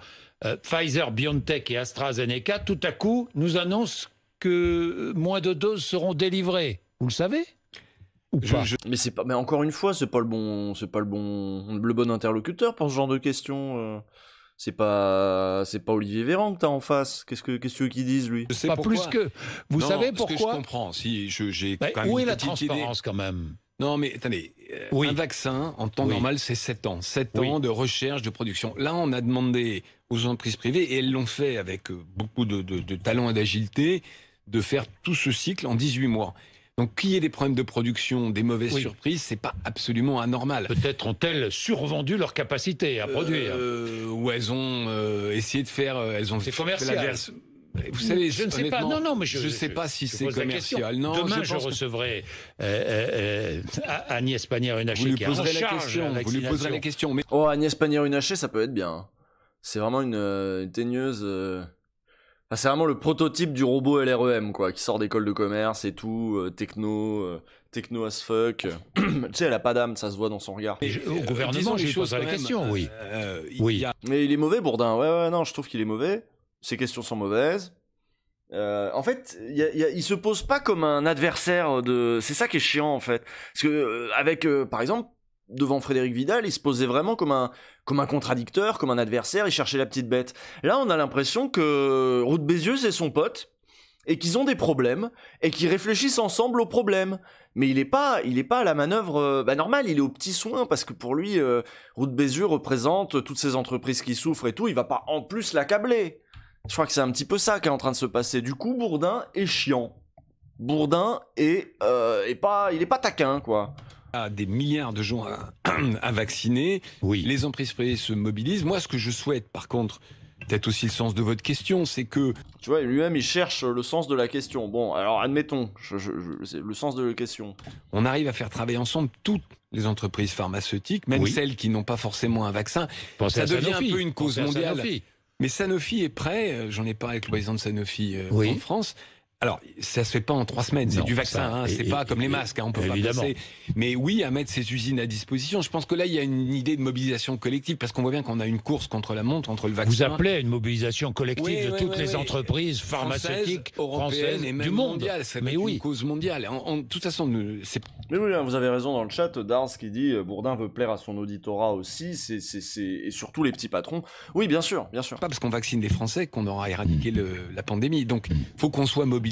Pfizer, BioNTech et AstraZeneca, tout à coup, nous annoncent que moins de doses seront délivrées. Vous le savez ? Ou pas ? Mais encore une fois, c'est pas le bon interlocuteur pour ce genre de questions. C'est pas Olivier Véran que t'as en face. Qu'est-ce que tu veux qu'il dise, lui ? Je sais pas pourquoi. Plus que. Vous savez pourquoi ? Je comprends. Si j'ai quand même où est une la petite transparence idée. quand même ? Non, mais attendez, un vaccin, en temps normal, c'est 7 ans. 7 ans de recherche, de production. Là, on a demandé aux entreprises privées, et elles l'ont fait avec beaucoup de talent et d'agilité, de faire tout ce cycle en 18 mois. Donc, qu'il y ait des problèmes de production, des mauvaises surprises, c'est pas absolument anormal. Peut-être ont-elles survendu leur capacité à produire. Ou elles ont essayé de faire... elles ont c'est commercial. Vous savez, je ne sais pas. Non, mais je sais pas si c'est commercial. Non, demain, je recevrai Agnès Pannier-Runacher. Vous lui poserez la question. Mais... Oh, Agnès Pannier-Runacher, ça peut être bien. C'est vraiment une teigneuse. C'est vraiment le prototype du robot LREM, quoi, qui sort d'école de commerce et tout, techno as fuck. Tu sais, elle a pas d'âme, ça se voit dans son regard. Au gouvernement, je lui poserai la question, oui. Mais il est mauvais, Bourdin. Ouais, non, je trouve qu'il est mauvais. Ses questions sont mauvaises. En fait, il se pose pas comme un adversaire de... C'est ça qui est chiant, en fait. Parce que, par exemple, devant Frédéric Vidal, il se posait vraiment comme un contradicteur, comme un adversaire, il cherchait la petite bête. Là, on a l'impression que Roux de Bézieux, c'est son pote, et qu'ils ont des problèmes, et qu'ils réfléchissent ensemble aux problèmes. Mais il est pas à la manœuvre normale, il est au petit soin, parce que pour lui, Roux de Bézieux représente toutes ces entreprises qui souffrent et tout, il va pas en plus l'accabler. Je crois que c'est un petit peu ça qui est en train de se passer. Du coup, Bourdin est chiant. Bourdin il est pas taquin, quoi. Des milliards de gens à vacciner. Les entreprises privées se mobilisent. Moi, ce que je souhaite, par contre, peut-être aussi le sens de votre question, c'est que... Tu vois, lui-même, il cherche le sens de la question. Bon, alors admettons, c'est le sens de la question. On arrive à faire travailler ensemble toutes les entreprises pharmaceutiques, même celles qui n'ont pas forcément un vaccin. Ça devient un peu une cause mondiale. Mais Sanofi est prêt, j'en ai parlé avec le président de Sanofi en France. Alors, ça se fait pas en 3 semaines, c'est du vaccin, c'est pas comme les masques, on peut pas passer. Mais oui, à mettre ces usines à disposition. Je pense que là, il y a une idée de mobilisation collective, parce qu'on voit bien qu'on a une course contre la montre, entre le vaccin... Vous appelez à une mobilisation collective de toutes les entreprises pharmaceutiques françaises et même du monde. Mondiale, ça va être une cause mondiale. De toute façon, c'est... Mais oui, vous avez raison dans le chat, Dars qui dit Bourdin veut plaire à son auditorat aussi, et surtout les petits patrons. Oui, bien sûr. Pas parce qu'on vaccine les Français qu'on aura éradiqué la pandémie. Donc, faut qu'on soit mobilisé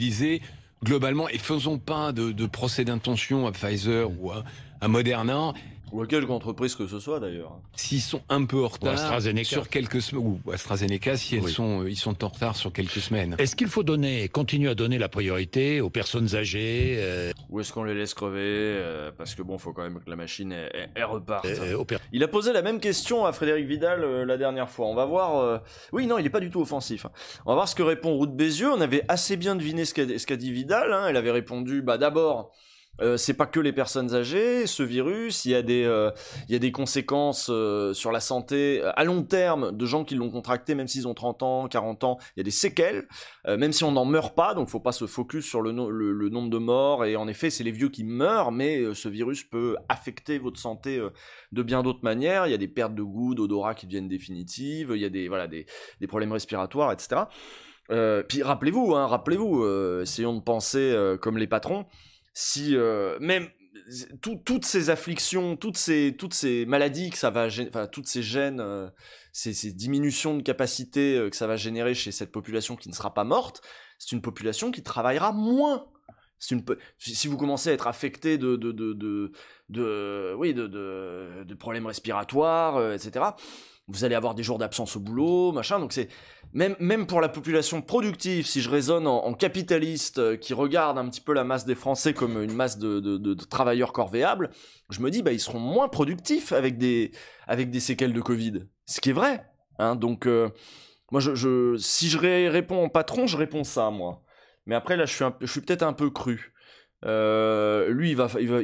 globalement, et faisons pas de procès d'intention à Pfizer ou à Moderna. Ou à quelque entreprise que ce soit d'ailleurs. S'ils sont un peu en retard sur quelques semaines, ou AstraZeneca, si ils sont en retard sur quelques semaines. Est-ce qu'il faut continuer à donner la priorité aux personnes âgées Ou est-ce qu'on les laisse crever parce que faut quand même que la machine elle reparte. Il a posé la même question à Frédéric Vidal la dernière fois. On va voir. Oui, non, il est pas du tout offensif. On va voir ce que répond Roux de Bézieux. On avait assez bien deviné ce qu'a dit Vidal. Elle avait répondu, d'abord. C'est pas que les personnes âgées, ce virus, il y a des conséquences sur la santé à long terme de gens qui l'ont contracté, même s'ils ont 30 ans, 40 ans, il y a des séquelles, même si on n'en meurt pas, donc faut pas se focus sur le nombre de morts, et en effet c'est les vieux qui meurent, mais ce virus peut affecter votre santé de bien d'autres manières, il y a des pertes de goût, d'odorat qui deviennent définitives, il y a des problèmes respiratoires, etc. Puis rappelez-vous, essayons de penser comme les patrons. Si même toutes ces afflictions, toutes ces maladies que ça va, enfin toutes ces gènes, ces diminutions de capacité que ça va générer chez cette population qui ne sera pas morte, c'est une population qui travaillera moins. Si vous commencez à être affecté de problèmes respiratoires, etc., vous allez avoir des jours d'absence au boulot, machin. Donc c'est même pour la population productive, si je raisonne en capitaliste qui regarde un petit peu la masse des Français comme une masse de travailleurs corvéables, je me dis ils seront moins productifs avec des séquelles de Covid. Ce qui est vrai. Hein. Donc moi si je réponds en patron, je réponds ça moi. Mais après là je suis peut-être un peu cru. Lui il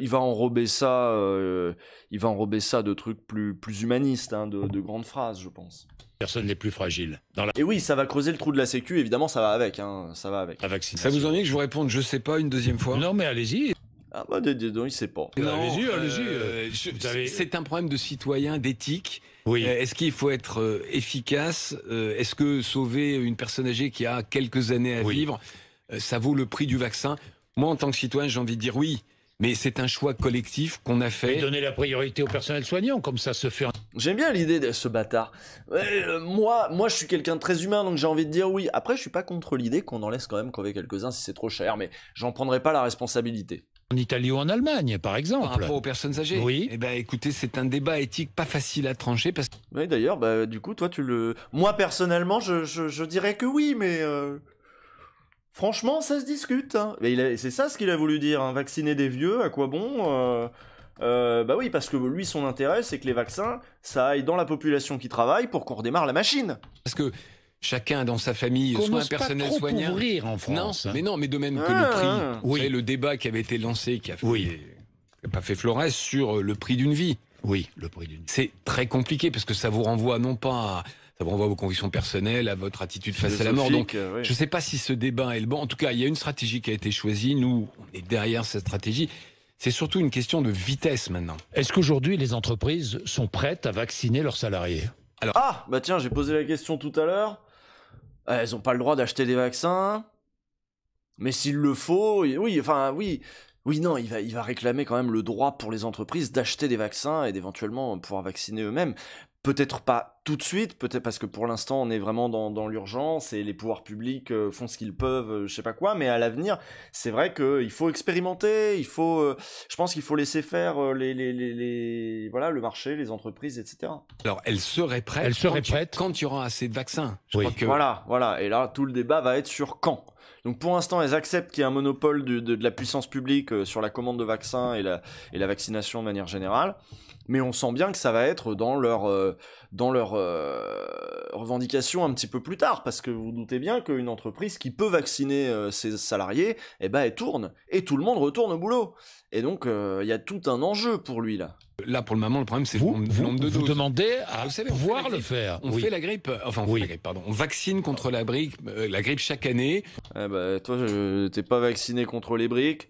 va enrober ça de trucs plus humanistes, hein, de grandes phrases, je pense. Personne n'est plus fragile. Et oui, ça va creuser le trou de la sécu, évidemment, ça va avec, hein, ça va avec. La vaccination. Ça vous ennuie que je vous réponde je sais pas une deuxième fois? Non mais allez-y. Ah bah il sait pas. Non, allez-y. C'est un problème de citoyen, d'éthique. Oui. Est-ce qu'il faut être efficace? Est-ce que sauver une personne âgée qui a quelques années à vivre, ça vaut le prix du vaccin? Moi, en tant que citoyen, j'ai envie de dire oui. Mais c'est un choix collectif qu'on a fait. Et donner la priorité au personnel soignant, comme ça se fait. J'aime bien l'idée de ce bâtard. Moi, je suis quelqu'un de très humain, donc j'ai envie de dire oui. Après, je suis pas contre l'idée qu'on en laisse quand même crever quelques-uns si c'est trop cher, mais j'en prendrai pas la responsabilité. En Italie ou en Allemagne, par exemple. Par rapport aux personnes âgées. Oui. Eh ben, écoutez, c'est un débat éthique pas facile à trancher parce que. Oui, d'ailleurs, du coup, toi, moi, personnellement, je dirais que oui, mais franchement, ça se discute. Hein. Mais c'est ça ce qu'il a voulu dire, hein. Vacciner des vieux, à quoi bon oui, parce que lui, son intérêt, c'est que les vaccins, ça aille dans la population qui travaille pour qu'on redémarre la machine. Parce que chacun dans sa famille, soit un personnel soignant. Ouvrir en France. Non, mais de même que le prix. Vous savez, le débat qui avait été lancé, qui a pas fait florès sur le prix d'une vie. Oui, le prix d'une vie. C'est très compliqué parce que ça vous renvoie non pas ça vous renvoie à vos convictions personnelles, à votre attitude face à la mort. Donc, je ne sais pas si ce débat est le bon. En tout cas, il y a une stratégie qui a été choisie. Nous, on est derrière cette stratégie. C'est surtout une question de vitesse maintenant. Est-ce qu'aujourd'hui, les entreprises sont prêtes à vacciner leurs salariés? Alors... tiens, j'ai posé la question tout à l'heure. Elles n'ont pas le droit d'acheter des vaccins. Mais s'il le faut, oui, non, il va réclamer quand même le droit pour les entreprises d'acheter des vaccins et d'éventuellement pouvoir vacciner eux-mêmes. Peut-être pas tout de suite, peut-être parce que pour l'instant on est vraiment dans l'urgence et les pouvoirs publics font ce qu'ils peuvent, je sais pas quoi, mais à l'avenir, c'est vrai qu'il faut expérimenter, je pense qu'il faut laisser faire le marché, les entreprises, etc. Alors, elle serait prête. Quand il y aura assez de vaccins. Je crois que... Voilà, et là tout le débat va être sur quand. Donc pour l'instant, elles acceptent qu'il y ait un monopole de la puissance publique sur la commande de vaccins et la vaccination de manière générale. Mais on sent bien que ça va être dans leur revendication un petit peu plus tard, parce que vous doutez bien qu'une entreprise qui peut vacciner ses salariés, elle tourne, et tout le monde retourne au boulot. Et donc, il y a tout un enjeu pour lui, là. Là, pour le moment, le problème, c'est le nombre de doses. Vous demandez à pouvoir le faire. On fait la grippe, on vaccine contre la grippe chaque année. Toi, t'es pas vacciné contre les briques.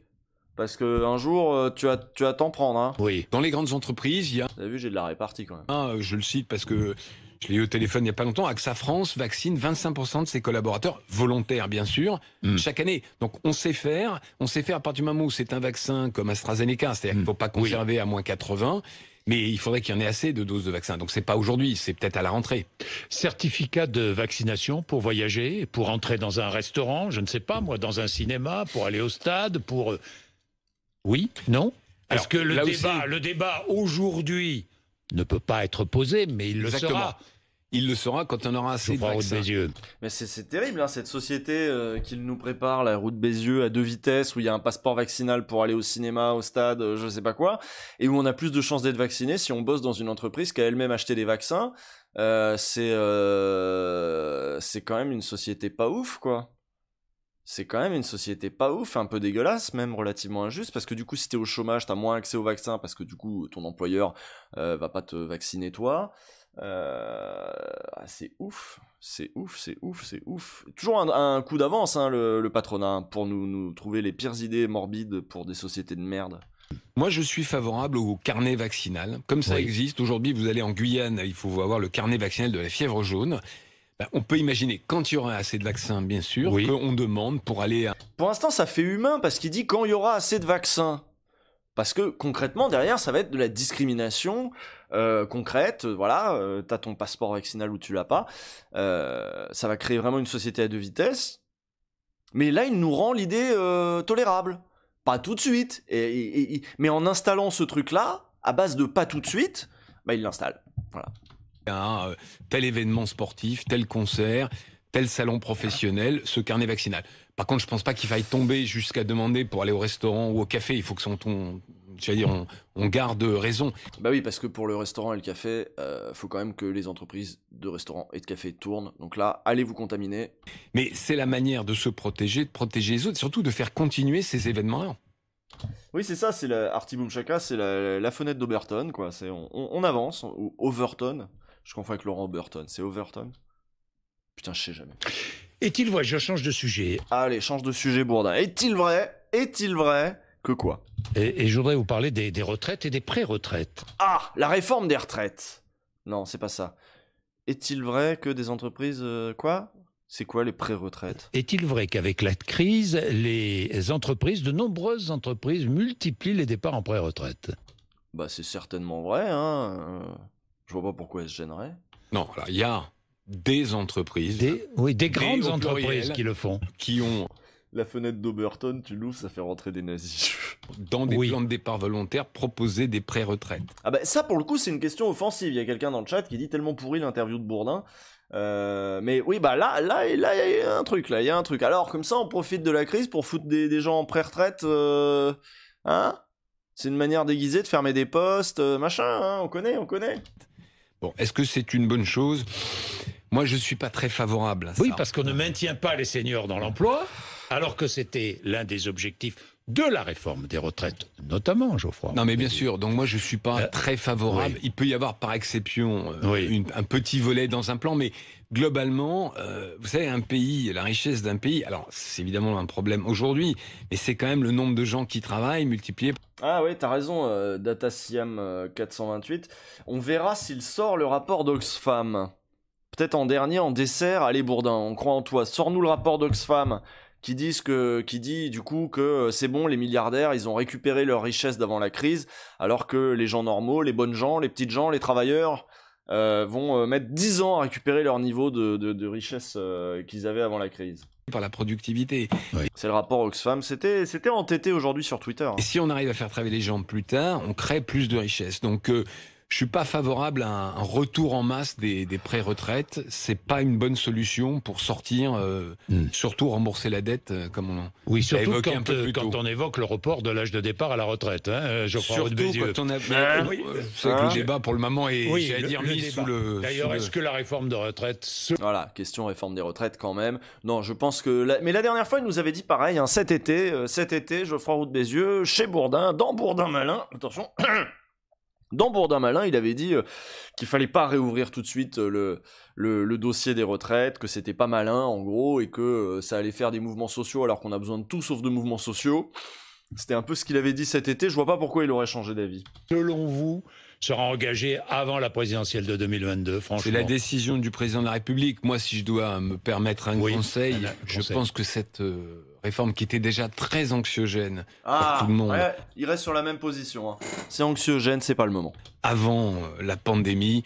Parce que un jour, tu vas t'en prendre, hein. Oui. Dans les grandes entreprises, il y a... T'as vu, j'ai de la répartie quand même. Je le cite parce que je l'ai eu au téléphone il n'y a pas longtemps. AXA France vaccine 25% de ses collaborateurs, volontaires bien sûr, chaque année. Donc on sait faire à partir du moment où c'est un vaccin comme AstraZeneca, c'est-à-dire qu'il ne faut pas conserver à moins 80, mais il faudrait qu'il y en ait assez de doses de vaccin. Donc c'est pas aujourd'hui, c'est peut-être à la rentrée. Certificat de vaccination pour voyager, pour entrer dans un restaurant, je ne sais pas moi, dans un cinéma, pour aller au stade, pour... Oui, non? Est-ce que le débat aujourd'hui ne peut pas être posé, mais il le sera. Il le sera quand on aura assez de vaccins. Mais c'est terrible, hein, cette société qu'il nous prépare, la route Bézieux à 2 vitesses, où il y a un passeport vaccinal pour aller au cinéma, au stade, je sais pas quoi, et où on a plus de chances d'être vacciné si on bosse dans une entreprise qui a elle-même acheté des vaccins. C'est quand même une société pas ouf, quoi. C'est quand même une société pas ouf, un peu dégueulasse, même relativement injuste, parce que du coup, si t'es au chômage, t'as moins accès au vaccin, parce que du coup, ton employeur va pas te vacciner toi. C'est ouf. Toujours un coup d'avance, hein, le patronat, hein, pour nous trouver les pires idées morbides pour des sociétés de merde. Moi, je suis favorable au carnet vaccinal. Comme ça existe, aujourd'hui, vous allez en Guyane, il faut avoir le carnet vaccinal de la fièvre jaune. On peut imaginer, quand il y aura assez de vaccins, bien sûr, qu'on demande pour aller à... Pour l'instant, ça fait humain, parce qu'il dit quand il y aura assez de vaccins. Parce que concrètement, derrière, ça va être de la discrimination concrète. Voilà, t'as ton passeport vaccinal ou tu l'as pas. Ça va créer vraiment une société à deux vitesses. Mais là, il nous rend l'idée tolérable. Pas tout de suite. Mais en installant ce truc-là, à base de pas tout de suite, bah, il l'installe. Voilà. Tel événement sportif, tel concert, tel salon professionnel, ce carnet vaccinal. Par contre, je pense pas qu'il faille tomber jusqu'à demander pour aller au restaurant ou au café. Il faut que on garde raison. Bah oui, parce que pour le restaurant et le café, faut quand même que les entreprises de restaurants et de café tournent. Donc là, allez vous contaminer. Mais c'est la manière de se protéger, de protéger les autres, surtout de faire continuer ces événements-là. Oui, c'est ça, c'est la Artie Boom Chaka, c'est la fenêtre d'Oberton, quoi. C'est on avance, ou Overton. Je confonds avec Laurent Burton. C'est Overton? Putain, je sais jamais. Est-il vrai, je change de sujet. Allez, change de sujet, Bourdin. Est-il vrai que quoi? Et je voudrais vous parler des retraites et des pré-retraites. Ah, la réforme des retraites. Non, c'est pas ça. Est-il vrai que des entreprises... quoi? C'est quoi les pré-retraites? Est-il vrai qu'avec la crise, de nombreuses entreprises multiplient les départs en pré-retraite? Bah, c'est certainement vrai, hein. Je vois pas pourquoi elles se gêneraient. Non, là, il y a des entreprises... Des grandes entreprises qui le font. Qui ont... La fenêtre d'Oberton, tu l'ouvres, ça fait rentrer des nazis. Dans des plans de départ volontaires, proposer des pré-retraites. Ah bah ça, pour le coup, c'est une question offensive. Il y a quelqu'un dans le chat qui dit tellement pourri l'interview de Bourdin. Mais oui, bah là, il y a un truc, là, il y a un truc. Alors, comme ça, on profite de la crise pour foutre des gens en pré-retraite, hein? C'est une manière déguisée de fermer des postes, machin, hein? On connaît. Bon, est-ce que c'est une bonne chose? Moi, je suis pas très favorable à ça. Oui, parce qu'on ne maintient pas les seniors dans l'emploi, alors que c'était l'un des objectifs de la réforme des retraites, notamment, Geoffroy. Non, mais bien sûr. Donc moi, je suis pas très favorable. Oui. Il peut y avoir, par exception, un petit volet dans un plan, mais globalement, vous savez, un pays, la richesse d'un pays, alors c'est évidemment un problème aujourd'hui, mais c'est quand même le nombre de gens qui travaillent multiplié. Ah ouais, t'as raison, Datasiam 428. On verra s'il sort le rapport d'Oxfam. Peut-être en dernier, en dessert. Allez, Bourdin, on croit en toi. Sors-nous le rapport d'Oxfam qui dit du coup que c'est bon, les milliardaires, ils ont récupéré leur richesse d'avant la crise, alors que les gens normaux, les bonnes gens, les petites gens, les travailleurs vont mettre 10 ans à récupérer leur niveau de richesse qu'ils avaient avant la crise. Par la productivité. Oui. C'est le rapport Oxfam. C'était entêté aujourd'hui sur Twitter. Hein. Et si on arrive à faire travailler les gens plus tard, on crée plus de richesse. Donc je suis pas favorable à un retour en masse des pré-retraites. C'est pas une bonne solution pour sortir, surtout rembourser la dette, comme on oui, surtout évoqué un peu plus tôt. Quand on évoque le report de l'âge de départ à la retraite. Hein, surtout quand on a... C'est que le débat, pour le moment, est, j'allais dire, mis sous le... D'ailleurs, est-ce que la réforme de retraite... Voilà, question réforme des retraites quand même. Non, je pense que... Mais la dernière fois, il nous avait dit pareil, hein, cet été, Geoffroy Roux de Bézieux, chez Bourdin, dans Bourdin Malin, attention... Dans Bourdin Malin, il avait dit qu'il fallait pas réouvrir tout de suite le dossier des retraites, que c'était pas malin en gros, et que ça allait faire des mouvements sociaux alors qu'on a besoin de tout sauf de mouvements sociaux. C'était un peu ce qu'il avait dit cet été, je vois pas pourquoi il aurait changé d'avis. Selon vous, sera engagé avant la présidentielle de 2022, franchement. C'est la décision du président de la République. Moi, si je dois me permettre un conseil, je pense que cette réforme qui était déjà très anxiogène pour tout le monde... Ouais, il reste sur la même position. Hein. C'est anxiogène, c'est pas le moment. Avant la pandémie,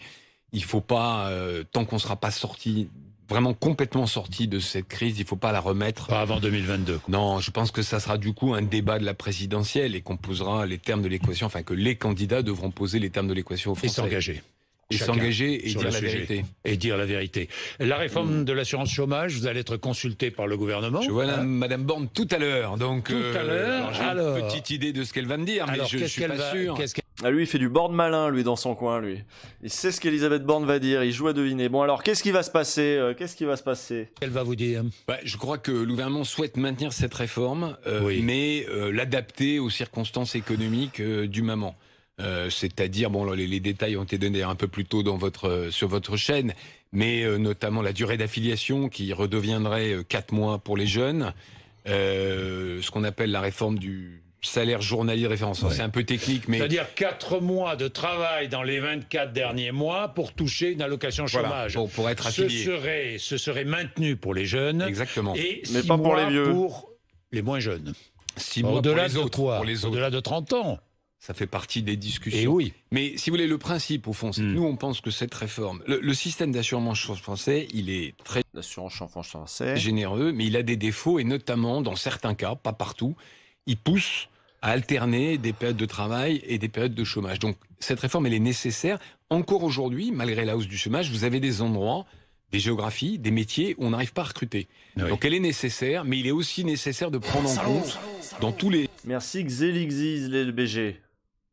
il faut pas, tant qu'on sera pas sorti... vraiment complètement sorti de cette crise, il faut pas la remettre. Pas avant 2022. Non, je pense que ça sera du coup un débat de la présidentielle et qu'on posera les termes de l'équation, enfin que les candidats devront poser les termes de l'équation aux Français. Et s'engager. Et s'engager et dire la vérité. Et dire la vérité. La réforme de l'assurance chômage, vous allez être consulté par le gouvernement. Je vois Madame Borne tout à l'heure, donc tout à l'heure. J'ai une petite idée de ce qu'elle va me dire, mais je suis pas sûr. Ah, lui, il fait du board malin, lui, dans son coin, lui. Il sait ce qu'Elisabeth Borne va dire, il joue à deviner. Bon, alors, qu'est-ce qui va se passer Elle va vous dire je crois que le gouvernement souhaite maintenir cette réforme, mais l'adapter aux circonstances économiques du moment. C'est-à-dire, bon, les détails ont été donnés un peu plus tôt sur votre chaîne, mais notamment la durée d'affiliation qui redeviendrait 4 mois pour les jeunes, ce qu'on appelle la réforme du salaire journalier de référence. C'est un peu technique, mais... C'est-à-dire 4 mois de travail dans les 24 derniers mois pour toucher une allocation chômage. Voilà, pour être affilié. Ce serait maintenu pour les jeunes. Exactement. Et mais pas pour les vieux. Pour les moins jeunes. 6 mois au-delà pour les autres. Au-delà de 30 ans. Ça fait partie des discussions. Et oui. Mais si vous voulez, le principe, au fond, c'est que nous, on pense que cette réforme... Le système d'assurance français, il est très L'assurance français. généreux, mais il a des défauts, et notamment, dans certains cas, pas partout, il pousse à alterner des périodes de travail et des périodes de chômage. Donc, cette réforme, elle est nécessaire. Encore aujourd'hui, malgré la hausse du chômage, vous avez des endroits, des géographies, des métiers où on n'arrive pas à recruter. Oui. Donc, elle est nécessaire, mais il est aussi nécessaire de prendre en compte dans tous les... Merci Xelixis le BG.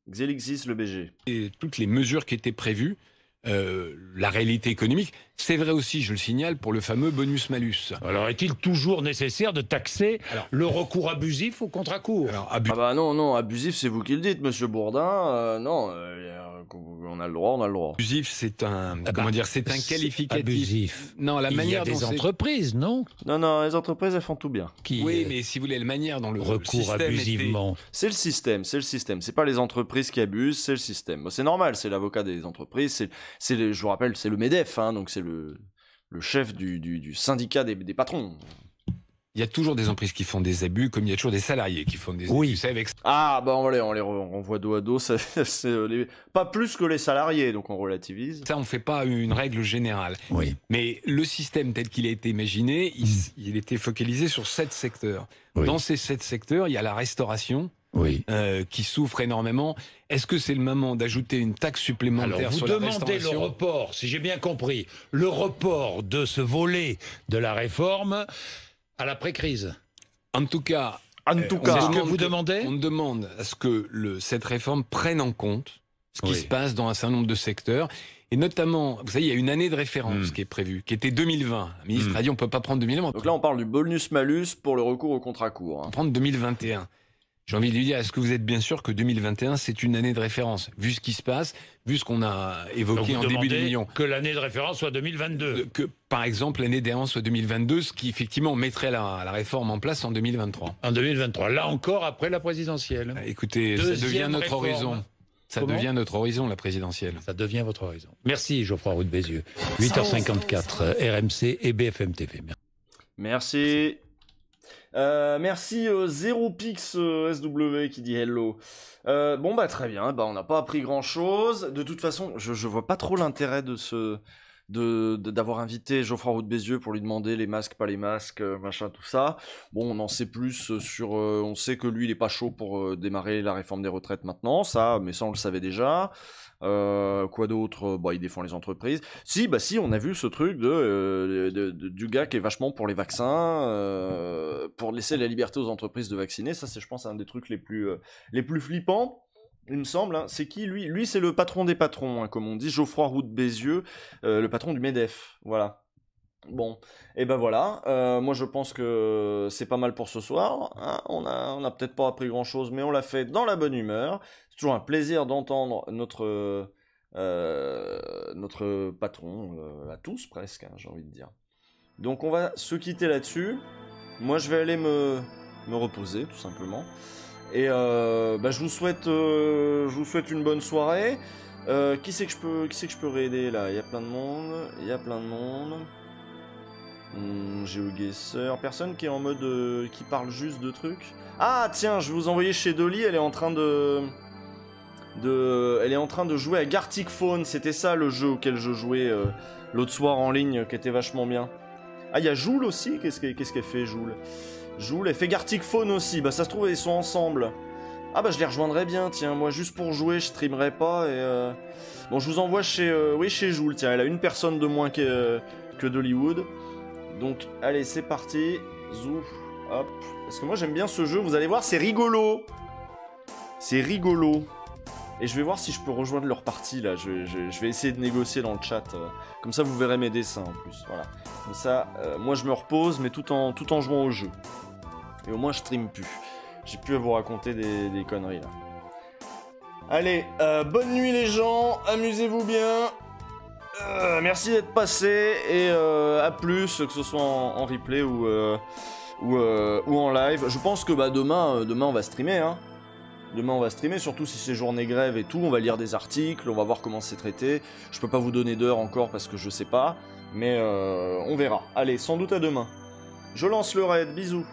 Xelixis le BG. Et toutes les mesures qui étaient prévues, la réalité économique. C'est vrai aussi, je le signale, pour le fameux bonus-malus. Alors, est-il toujours nécessaire de taxer le recours abusif au contrat court? Alors, Ah bah non, abusif, c'est vous qui le dites, monsieur Bourdin. Non, on a le droit. abusif, c'est un, comment dire, c'est un qualificatif. Abusif. Non, la Il y a manière dont des c'est... entreprises, non? Non, les entreprises, elles font tout bien. Qui Oui, mais si vous voulez, la manière dont le recours système abusivement. C'est le système. C'est pas les entreprises qui abusent, c'est le système. Bon, c'est normal, c'est l'avocat des entreprises, je vous rappelle, c'est le MEDEF, hein, donc c'est le chef du syndicat des patrons. Il y a toujours des entreprises qui font des abus, comme il y a toujours des salariés qui font des Oui. abus. Ça, avec... Ah, bah on les renvoie dos à dos, pas plus que les salariés, donc on relativise. ça, on ne fait pas une règle générale. Oui. Mais le système tel qu'il a été imaginé, il était focalisé sur 7 secteurs. Oui. Dans ces 7 secteurs, il y a la restauration, Oui. qui souffre énormément. Est-ce que c'est le moment d'ajouter une taxe supplémentaire Alors, vous sur la demandez le restauration? report, si j'ai bien compris, le report de ce volet de la réforme à l'après-crise. En tout cas, En tout cas, C'est ce que vous demandez? on demande à ce que cette réforme prenne en compte ce qui Oui. se passe dans un certain nombre de secteurs. Et notamment, vous savez, il y a une année de référence qui est prévue, qui était 2020. Le ministre a dit on ne peut pas prendre 2020, on donc là on parle du bonus-malus pour le recours au contrat court. peut Hein. prendre 2021. J'ai envie de lui dire, est-ce que vous êtes bien sûr que 2021, c'est une année de référence? Vu ce qui se passe, vu ce qu'on a Donc évoqué vous en début demandez d'émission. que l'année de référence soit 2022. Que, par exemple, l'année d'avance soit 2022, ce qui effectivement mettrait la réforme en place en 2023. En 2023. Là encore, après la présidentielle. Écoutez, ça Deuxième devient notre réforme. horizon. Ça Comment devient notre horizon, la présidentielle. Ça devient votre horizon. Merci Geoffroy Roux de Bézieux. 8h54, RMC et BFM TV. Merci. Merci Zeropix SW qui dit hello. Bon bah très bien, bah on n'a pas appris grand chose. De toute façon, je vois pas trop l'intérêt d'avoir invité Geoffroy Roux de Bézieux pour lui demander les masques, pas les masques, machin, tout ça. Bon, on en sait plus sur... on sait que lui, il est pas chaud pour démarrer la réforme des retraites maintenant, mais ça, on le savait déjà. Quoi d'autre? Bah, il défend les entreprises. Si, on a vu ce truc du gars qui est vachement pour les vaccins, pour laisser la liberté aux entreprises de vacciner. Ça, c'est, je pense, un des trucs les plus flippants. Il me semble, hein. C'est qui lui? Lui, c'est le patron des patrons, hein, comme on dit, Geoffroy Roux de Bézieux, le patron du MEDEF. Voilà. Bon, et ben voilà. Moi, je pense que c'est pas mal pour ce soir. Hein. On a peut-être pas appris grand-chose, mais on l'a fait dans la bonne humeur. C'est toujours un plaisir d'entendre notre patron, à tous presque, hein, j'ai envie de dire. Donc, on va se quitter là-dessus. Moi, je vais aller me reposer, tout simplement. Et je vous souhaite une bonne soirée. Qui c'est que je peux réaider là? Il y a plein de monde. GeoGuessr. Personne qui est en mode qui parle juste de trucs. Ah tiens, je vais vous envoyer chez Dolly. Elle est en train de jouer à Gartic Phone. C'était ça le jeu auquel je jouais l'autre soir en ligne, qui était vachement bien. Ah, il y a Joule aussi. Qu'est-ce qu'elle fait, Joule? Joule, elle fait Gartic Phone aussi. Bah, ça se trouve, ils sont ensemble. Ah, bah, je les rejoindrai bien, tiens. Moi, juste pour jouer, je streamerai pas. Et bon, je vous envoie chez Joule. Tiens, elle a une personne de moins que d'Hollywood. Donc, allez, c'est parti. Zou, hop. Parce que moi, j'aime bien ce jeu. Vous allez voir, c'est rigolo. C'est rigolo. Et je vais voir si je peux rejoindre leur partie, là. Je vais essayer de négocier dans le chat. Comme ça, vous verrez mes dessins, en plus. Voilà. Comme ça, moi, je me repose, mais tout en jouant au jeu. Et au moins, je stream plus. J'ai plus à vous raconter des conneries, là. Allez, bonne nuit, les gens. Amusez-vous bien. Merci d'être passé. Et à plus, que ce soit en replay ou en live. Je pense que demain, on va streamer, hein. Demain, on va streamer, surtout si c'est journée grève et tout. On va lire des articles, on va voir comment c'est traité. Je peux pas vous donner d'heure encore parce que je sais pas. Mais on verra. Allez, sans doute à demain. Je lance le raid, bisous.